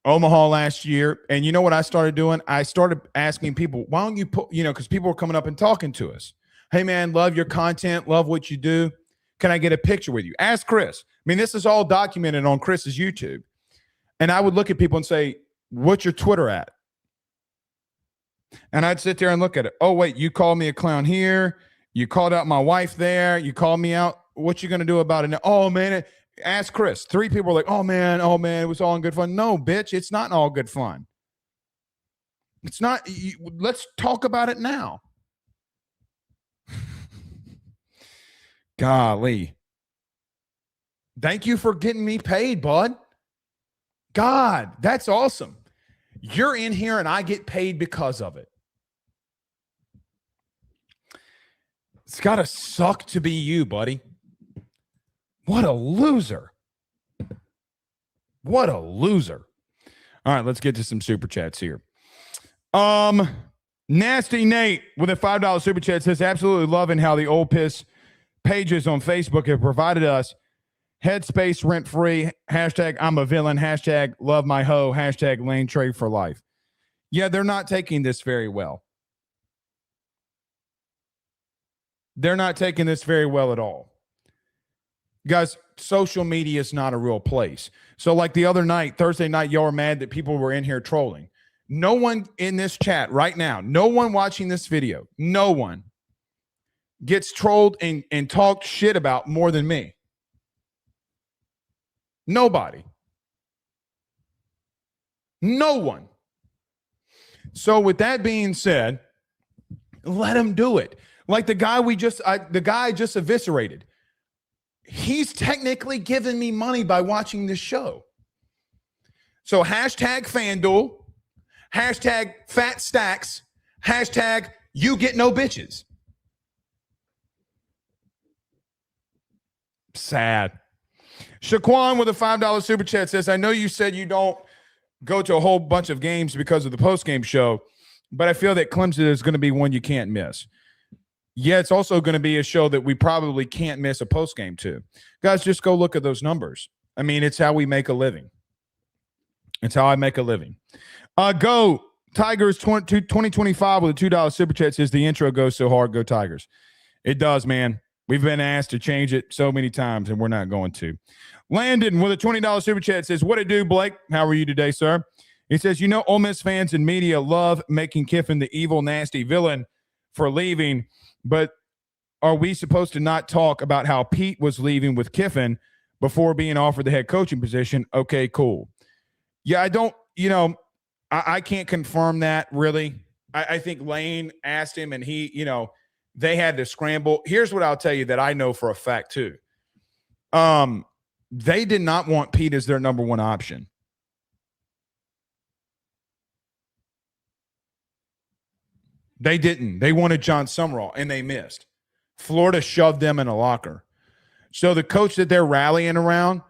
[SPEAKER 1] Omaha last year. And you know what I started doing? I started asking people, why don't you put, because people were coming up and talking to us. Hey, man, love your content. Love what you do. Can I get a picture with you? Ask Chris. I mean, this is all documented on Chris's YouTube. And I would look at people and say, what's your Twitter at? And I'd sit there and look at it. Oh, wait, you called me a clown here. You called out my wife there. You called me out. What you going to do about it now? Oh, man, ask Chris. 3 people were like, oh, man, it was all in good fun. No, bitch, it's not all good fun. It's not. Let's talk about it now. Golly. Thank you for getting me paid, bud. God, that's awesome. You're in here and I get paid because of it. It's got to suck to be you, buddy. What a loser. What a loser. All right, let's get to some super chats here. Nasty Nate with a $5 super chat says, absolutely loving how the Ole Piss pages on Facebook have provided us headspace rent-free, hashtag I'm a villain, hashtag love my hoe, hashtag Lane trade for life. Yeah, they're not taking this very well. They're not taking this very well at all. Guys, social media is not a real place. So like the other night, Thursday night, y'all were mad that people were in here trolling. No one in this chat right now, no one watching this video, no one gets trolled and talked shit about more than me. Nobody. No one. So with that being said, let him do it. Like the guy I just eviscerated. He's technically giving me money by watching this show. So hashtag FanDuel, Hashtag fat stacks. Hashtag you get no bitches.
[SPEAKER 3] Sad. Shaquan with a $5 super chat says, I know you said you don't go to a whole bunch of games because of the post-game show, but I feel that Clemson is going to be one you can't miss. Yeah, it's also going to be a show that we probably can't miss a post-game to. Guys, just go look at those numbers. I mean, it's how we make a living. It's how I make a living. Go Tigers 2025 with a $2 super chat says the intro goes so hard. Go Tigers. It does, man. We've been asked to change it so many times, and we're not going to. Landon with a $20 super chat says, what it do, Blake? How are you today, sir? He says, you know, Ole Miss fans and media love making Kiffin the evil, nasty villain for leaving, but are we supposed to not talk about how Pete was leaving with Kiffin before being offered the head coaching position? Okay, cool. Yeah, I don't, you know, I can't confirm that really. I think Lane asked him and he, you know, they had to scramble. Here's what I'll tell you that I know for a fact too. They did not want Pete as their number one option. They didn't. They wanted John Summerall, and they missed. Florida shoved them in a locker. So the coach that they're rallying around,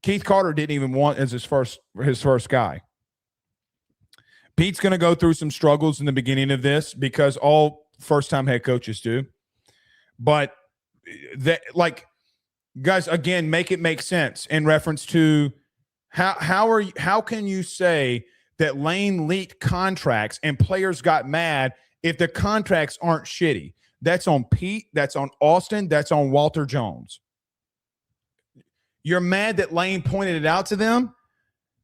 [SPEAKER 3] Keith Carter didn't even want as his first guy. Pete's going to go through some struggles in the beginning of this because all first-time head coaches do. But like, guys, again, make it make sense in reference to how can you say that Lane leaked contracts and players got mad if the contracts aren't shitty? That's on Pete. That's on Austin. That's on Walter Jones. You're mad that Lane pointed it out to them?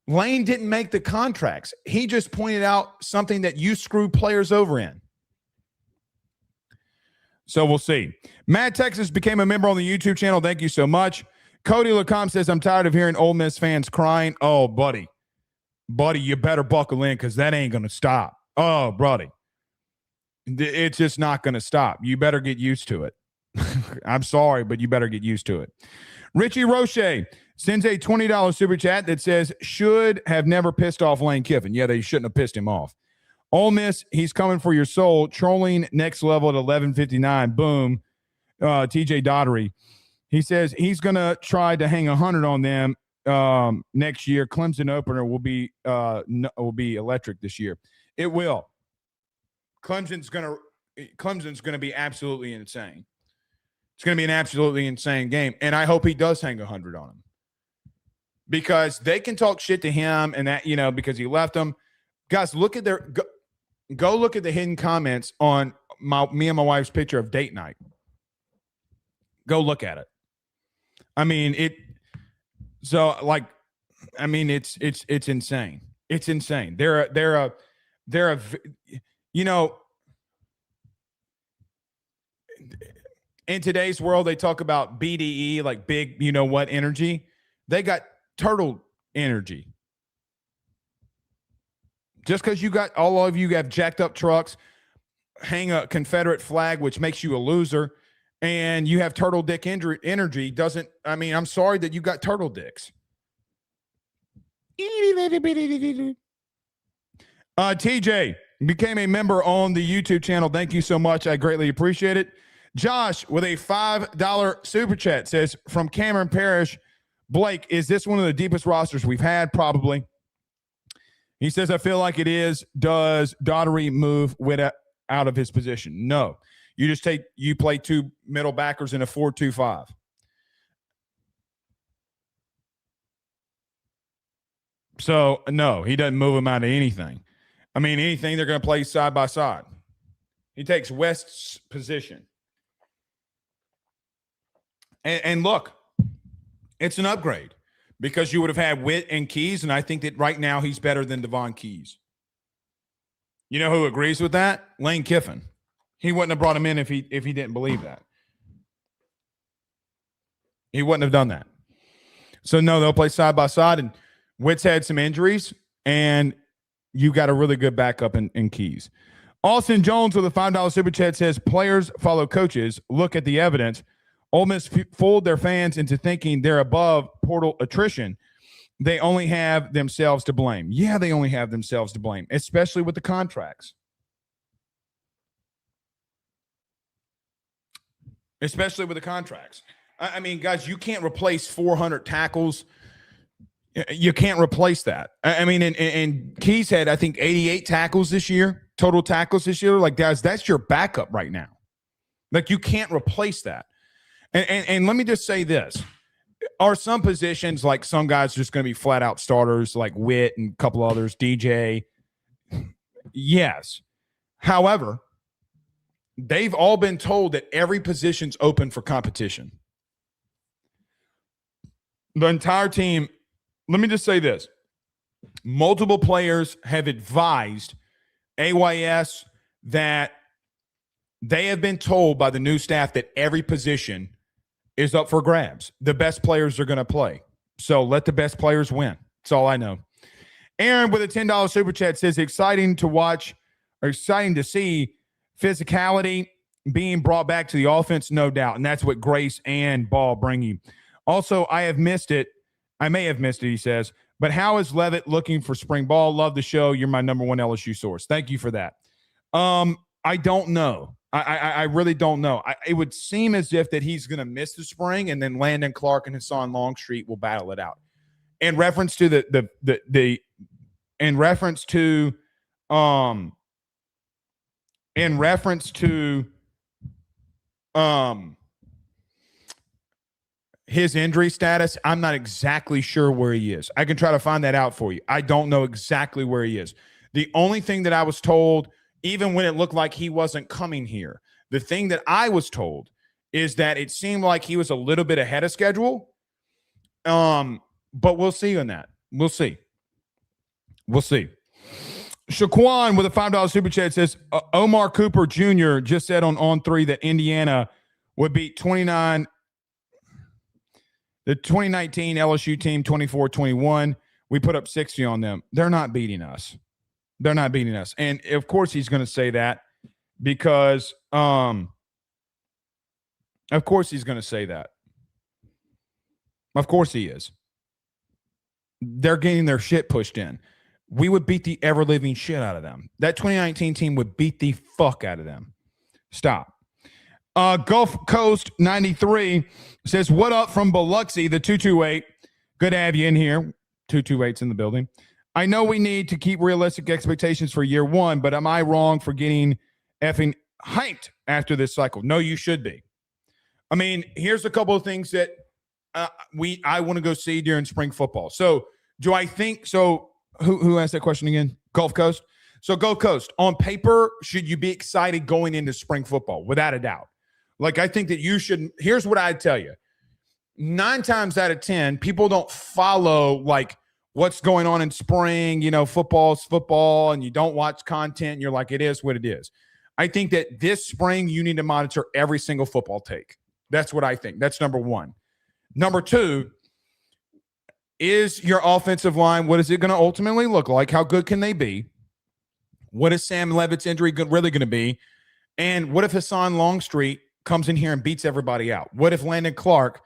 [SPEAKER 3] Lane didn't make the contracts. He just pointed out something that you screwed players over in. So we'll see. Matt Texas became a member on the YouTube channel. Thank you so much. Cody Lacombe says, I'm tired of hearing Ole Miss fans crying. Oh, buddy, you better buckle in because that ain't going to stop. Oh, buddy. It's just not going to stop. You better get used to it. I'm sorry, but you better get used to it. Richie Roche sends a $20 super chat that says, should have never pissed off Lane Kiffin. Yeah, they shouldn't have pissed him off. Ole Miss, he's coming for your soul. Trolling next level at 11:59. Boom. TJ Dottery. He says he's going to try to hang 100 on them next year. Clemson opener will be electric this year. It will. Clemson's going to be absolutely insane. It's going to be an absolutely insane game, and I hope he does hang 100 on him because they can talk shit to him and that, you know, because he left them. Guys, look at their go look at the hidden comments on me and my wife's picture of date night. Go look at it. I mean, it's insane. It's insane. They're you know, in today's world, they talk about BDE, like big, you know what, energy. They got turtle energy. Just because you got all of you have jacked up trucks, hang a Confederate flag, which makes you a loser, and you have turtle dick energy doesn't, I mean, I'm sorry that you got turtle dicks. TJ became a member on the YouTube channel. Thank you so much. I greatly appreciate it. Josh with a $5 super chat says, from Cameron Parish, Blake, is this one of the deepest rosters we've had? Probably. He says, I feel like it is. Does Dottery move out of his position? No. You play two middle backers in a 4-2-5. So, no, he doesn't move him out of anything. I mean, anything, they're going to play side by side. He takes West's position. And look, it's an upgrade because you would have had Witt and Keys, and I think that right now he's better than Devon Keys. You know who agrees with that? Lane Kiffin. He wouldn't have brought him in if he didn't believe that. He wouldn't have done that. So, no, they'll play side by side, and Witt's had some injuries, and you got a really good backup in Keys. Austin Jones with a $5 super chat says, players follow coaches. Look at the evidence. Ole Miss fooled their fans into thinking they're above portal attrition they only have themselves to blame. Yeah, they only have themselves to blame, especially with the contracts. Especially with the contracts. I mean, guys, you can't replace 400 tackles. You can't replace that. I mean, and Keys had, I think, 88 tackles this year, total tackles this year. Like, guys, that's your backup right now. Like, you can't replace that. And let me just say this. Are some positions, like some guys just going to be flat out starters, like Witt and a couple others, DJ? Yes. However, they've all been told that every position's open for competition. The entire team, let me just say this. Multiple players have advised AYS that they have been told by the new staff that every position is up for grabs. The best players are going to play. So let the best players win. That's all I know. Aaron with a $10 super chat says, exciting to watch, or exciting to see physicality being brought back to the offense, no doubt. And that's what Grace and Ball bring you. Also, I have missed it. I may have missed it, he says. But how is Levitt looking for spring ball? Love the show. You're my number one LSU source. Thank you for that. I don't know. I really don't know. It would seem as if that he's going to miss the spring, and then Landon Clark and Hassan Longstreet will battle it out. In reference to his injury status, I'm not exactly sure where he is. I can try to find that out for you. I don't know exactly where he is. The only thing that I was told, even when it looked like he wasn't coming here, the thing that I was told is that it seemed like he was a little bit ahead of schedule. But we'll see on that. We'll see. Shaquan with a $5 super chat says, Omar Cooper Jr. just said on 3 that Indiana would beat the 2019 LSU team 24-21. We put up 60 on them. They're not beating us. And of course he's going to say that because of course he's going to say that. Of course he is. They're getting their shit pushed in. We would beat the ever-living shit out of them. That 2019 team would beat the fuck out of them. Stop. Gulf Coast 93 says, what up from Biloxi, the 228. Good to have you in here. 228's in the building. I know we need to keep realistic expectations for year one, but am I wrong for getting effing hyped after this cycle? No, you should be. I mean, here's a couple of things that I want to go see during spring football. So do I think so? Who asked that question again? Gulf Coast. So Gulf Coast, on paper, should you be excited going into spring football? Without a doubt. Like, I think that you should. Here's what I'd tell you. 9 times out of 10, people don't follow like what's going on in spring. You know, football's football, and you don't watch content. And you're like, it is what it is. I think that this spring you need to monitor every single football take. That's what I think. That's number one. Number two, is your offensive line, what is it going to ultimately look like? How good can they be? What is Sam Levitt's injury really going to be? And what if Hassan Longstreet comes in here and beats everybody out? What if Landon Clark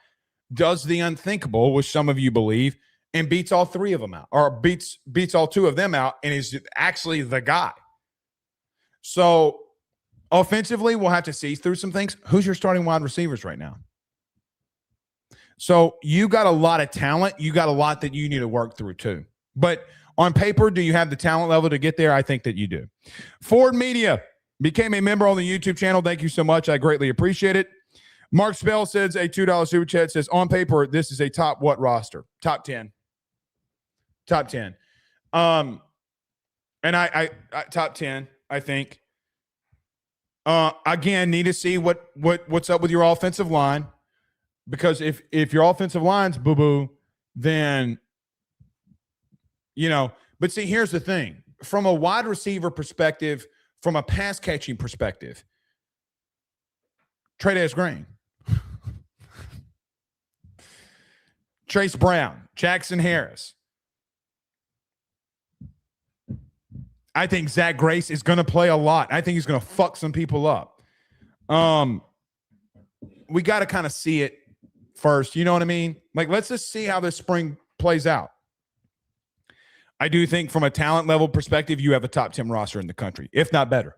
[SPEAKER 3] does the unthinkable, which some of you believe, and beats all 3 of them out, or beats all 2 of them out, and is actually the guy? So offensively, we'll have to see through some things. Who's your starting wide receivers right now? So you got a lot of talent. You got a lot that you need to work through too. But on paper, do you have the talent level to get there? I think that you do. Ford Media became a member on the YouTube channel. Thank you so much. I greatly appreciate it. Mark Spell says a $2 super chat, says on paper, this is a top what roster? Top 10. Top 10. And I top 10, I think. Again, need to see what's up with your offensive line. Because if your offensive line's boo-boo, then, you know. But see, here's the thing. From a wide receiver perspective, from a pass-catching perspective, Trey Green, Trace Brown, Jackson Harris. I think Zach Grace is going to play a lot. I think he's going to fuck some people up. We got to kind of see it first, you know what I mean? Like, let's just see how this spring plays out.
[SPEAKER 1] I do think from a talent level perspective, you have a top 10 roster in the country, if not better.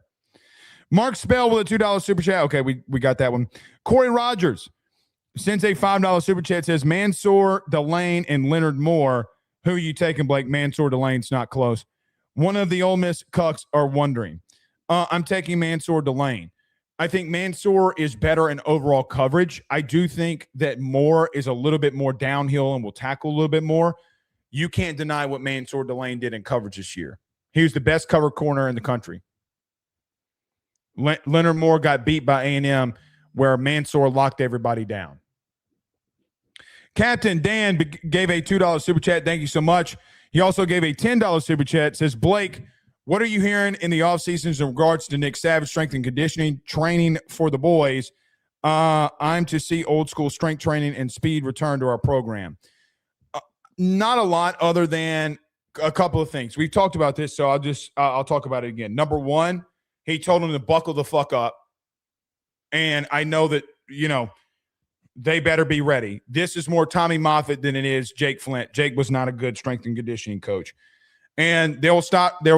[SPEAKER 1] Mark Spell with a $2 super chat. Okay, we got that one. Corey Rogers sends a $5 super chat. Says Mansour, Delane, and Leonard Moore. Who are you taking, Blake? Mansour, Delane's not close. One of the Ole Miss cucks are wondering. I'm taking Mansour, Delane. I think Mansour is better in overall coverage. I do think that Moore is a little bit more downhill and will tackle a little bit more. You can't deny what Mansour Delane did in coverage this year. He was the best cover corner in the country. Leonard Moore got beat by A&M where Mansour locked everybody down. Captain Dan gave a $2 super chat. Thank you so much. He also gave a $10 super chat. Says, Blake, what are you hearing in the offseason in regards to Nick Savage strength and conditioning training for the boys? I'm to see old school strength training and speed return to our program. Not a lot other than a couple of things. We've talked about this, so I'll talk about it again. Number one, he told them to buckle the fuck up. And I know that, they better be ready. This is more Tommy Moffitt than it is Jake Flint. Jake was not a good strength and conditioning coach. And they will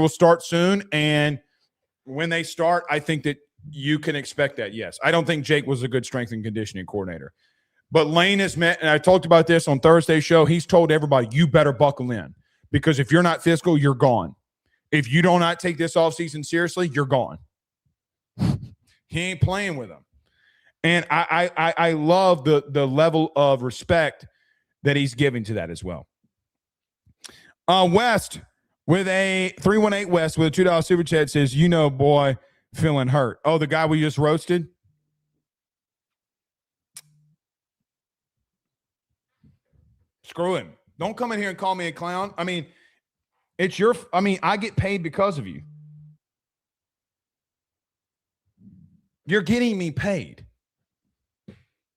[SPEAKER 1] start soon. And when they start, I think that you can expect that, yes. I don't think Jake was a good strength and conditioning coordinator. But Lane has met, and I talked about this on Thursday's show, he's told everybody, you better buckle in. Because if you're not physical, you're gone. If you do not take this offseason seriously, you're gone. He ain't playing with them. And I love the level of respect that he's giving to that as well. West with a 318 West with a $2 super chat says, boy, feeling hurt. Oh, the guy we just roasted? Screw him. Don't come in here and call me a clown. I mean, I get paid because of you. You're getting me paid.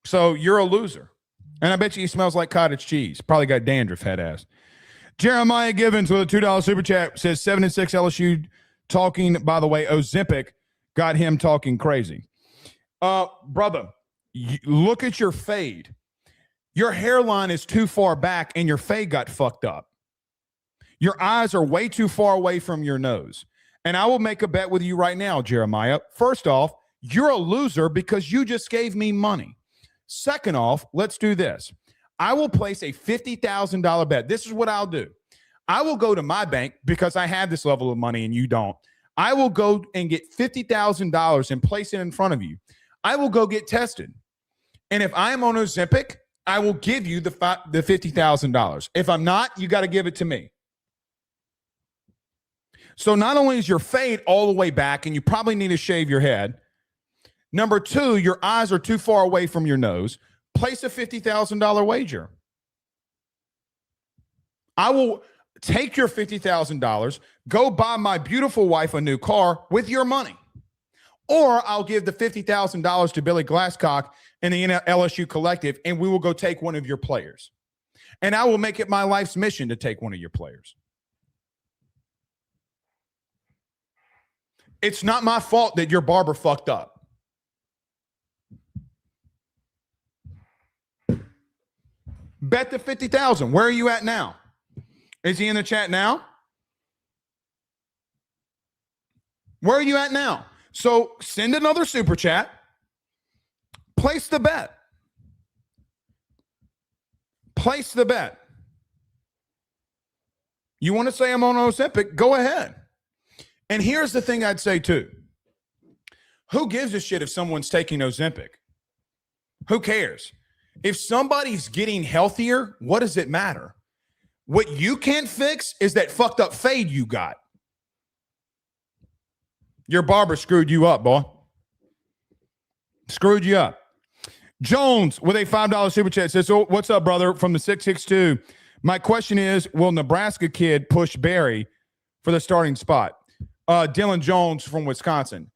[SPEAKER 1] So you're a loser. And I bet you he smells like cottage cheese. Probably got dandruff, head ass. Jeremiah Givens with a $2 super chat says 7-6 LSU talking, by the way, Ozempic got him talking crazy. Brother, look at your fade. Your hairline is too far back and your fade got fucked up. Your eyes are way too far away from your nose. And I will make a bet with you right now, Jeremiah. First off, you're a loser because you just gave me money. Second off, let's do this. I will place a $50,000 bet. This is what I'll do. I will go to my bank because I have this level of money and you don't. I will go and get $50,000 and place it in front of you. I will go get tested. And if I'm on Ozempic, I will give you the $50,000. If I'm not, you got to give it to me. So not only is your fade all the way back and you probably need to shave your head, number two, your eyes are too far away from your nose. Place a $50,000 wager. I will take your $50,000, go buy my beautiful wife a new car with your money. Or I'll give the $50,000 to Billy Glasscock and the LSU Collective, and we will go take one of your players. And I will make it my life's mission to take one of your players. It's not my fault that your barber fucked up. Bet the $50,000. Where are you at now? Is he in the chat now? Where are you at now? So send another super chat. Place the bet. Place the bet. You want to say I'm on Ozempic? Go ahead. And here's the thing I'd say too. Who gives a shit if someone's taking Ozempic? Who cares? If somebody's getting healthier, what does it matter? What you can't fix is that fucked up fade you got. Your barber screwed you up, boy. Screwed you up. Jones with a $5 super chat says, so what's up, brother? From the 662. My question is, will Nebraska kid push Barry for the starting spot? Dylan Jones from Wisconsin.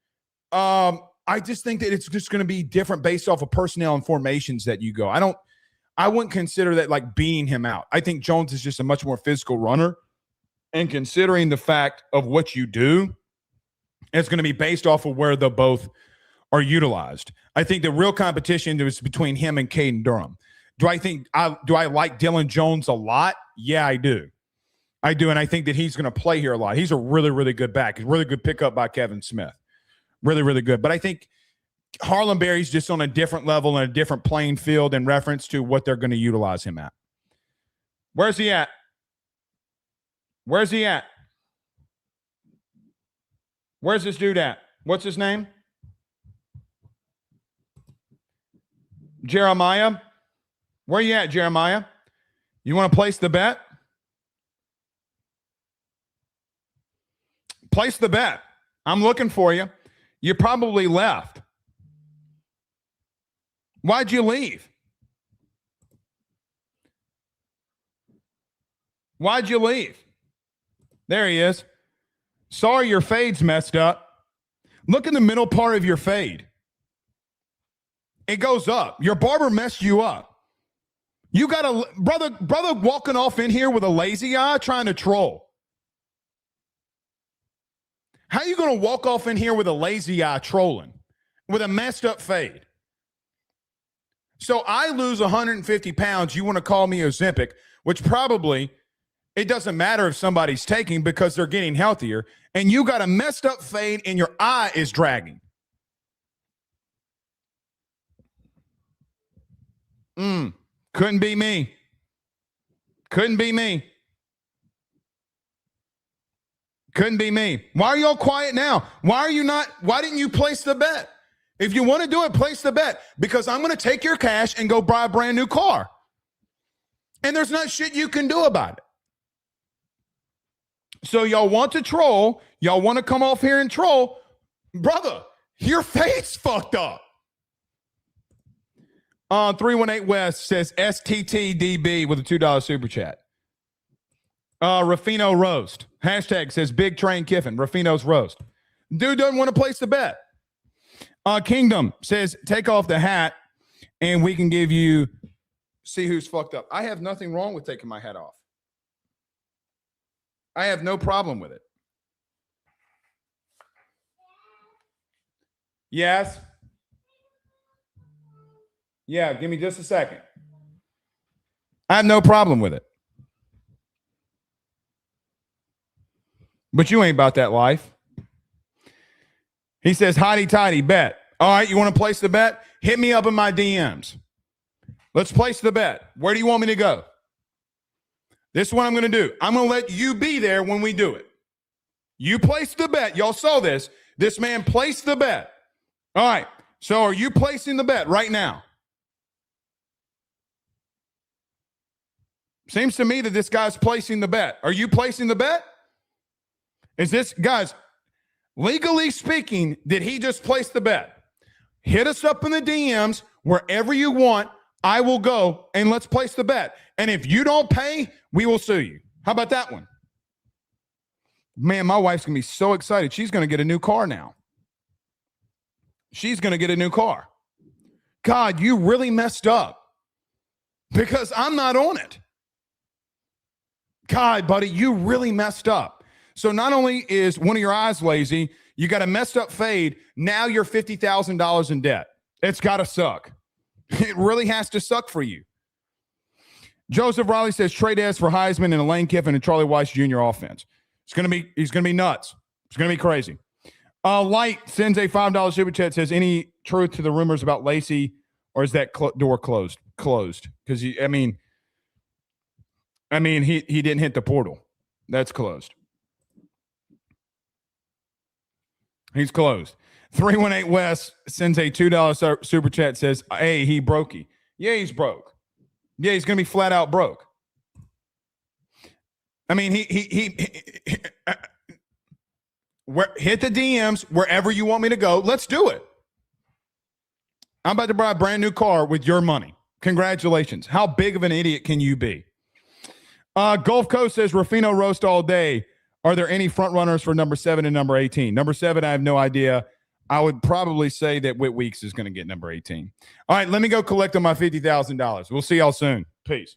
[SPEAKER 1] I just think that it's just going to be different based off of personnel and formations that you go. I wouldn't consider that like beating him out. I think Jones is just a much more physical runner. And considering the fact of what you do, it's going to be based off of where the both are utilized. I think the real competition is between him and Caden Durham. Do I like Dylan Jones a lot? Yeah, I do. I do, and I think that he's going to play here a lot. He's a really, really good back. He's a really good pickup by Kevin Smith. Really, really good. But I think Harlem Berry's just on a different level and a different playing field in reference to what they're going to utilize him at. Where's he at? Where's he at? Where's this dude at? What's his name? Jeremiah. Where you at, Jeremiah? You want to place the bet? Place the bet. I'm looking for you. You probably left. Why'd you leave? Why'd you leave? There he is. Sorry, your fade's messed up. Look in the middle part of your fade. It goes up. Your barber messed you up. You got a brother walking off in here with a lazy eye trying to troll. How you going to walk off in here with a lazy eye trolling with a messed up fade? So I lose 150 pounds. You want to call me Ozempic, which probably it doesn't matter if somebody's taking because they're getting healthier. And you got a messed up fade and your eye is dragging. Couldn't be me. Couldn't be me. Couldn't be me. Why are y'all quiet now? Why didn't you place the bet? If you want to do it, place the bet. Because I'm going to take your cash and go buy a brand new car. And there's not shit you can do about it. So y'all want to troll. Y'all want to come off here and troll. Brother, your face fucked up. 318 West says STTDB with a $2 super chat. Ruffino roast. Hashtag says Big Train Kiffin. Ruffino's roast. Dude doesn't want to place the bet. Kingdom says take off the hat and we can give you see who's fucked up. I have nothing wrong with taking my hat off. I have no problem with it. Yes. Yeah, give me just a second. I have no problem with it. But you ain't about that life. He says, hotty toddy, bet. All right, you want to place the bet? Hit me up in my DMs. Let's place the bet. Where do you want me to go? This is what I'm going to do. I'm going to let you be there when we do it. You placed the bet. Y'all saw this. This man placed the bet. All right, so are you placing the bet right now? Seems to me that this guy's placing the bet. Are you placing the bet? Is this, guys, legally speaking, did he just place the bet? Hit us up in the DMs wherever you want. I will go and let's place the bet. And if you don't pay, we will sue you. How about that one? Man, my wife's going to be so excited. She's going to get a new car now. She's going to get a new car. God, you really messed up because I'm not on it. God, buddy, you really messed up. So not only is one of your eyes lazy, you got a messed up fade. Now you're $50,000 in debt. It's got to suck. It really has to suck for you. Joseph Riley says trade ads for Heisman and a Lane Kiffin and Charlie Weiss Jr. offense. He's going to be nuts. It's going to be crazy. Light sends a $5 super chat, says any truth to the rumors about Lacey, or is that door closed? Closed. Because he didn't hit the portal. That's closed. He's closed. 318 West sends a $2 super chat, says, hey, he brokey. Yeah, he's broke. Yeah, he's going to be flat out broke. I mean, hit the DMs wherever you want me to go. Let's do it. I'm about to buy a brand new car with your money. Congratulations. How big of an idiot can you be? Gulf Coast says, Ruffino roast all day. Are there any front runners for number 7 and number 18? Number 7, I have no idea. I would probably say that Whit Weeks is going to get number 18. All right, let me go collect on my $50,000. We'll see y'all soon. Peace.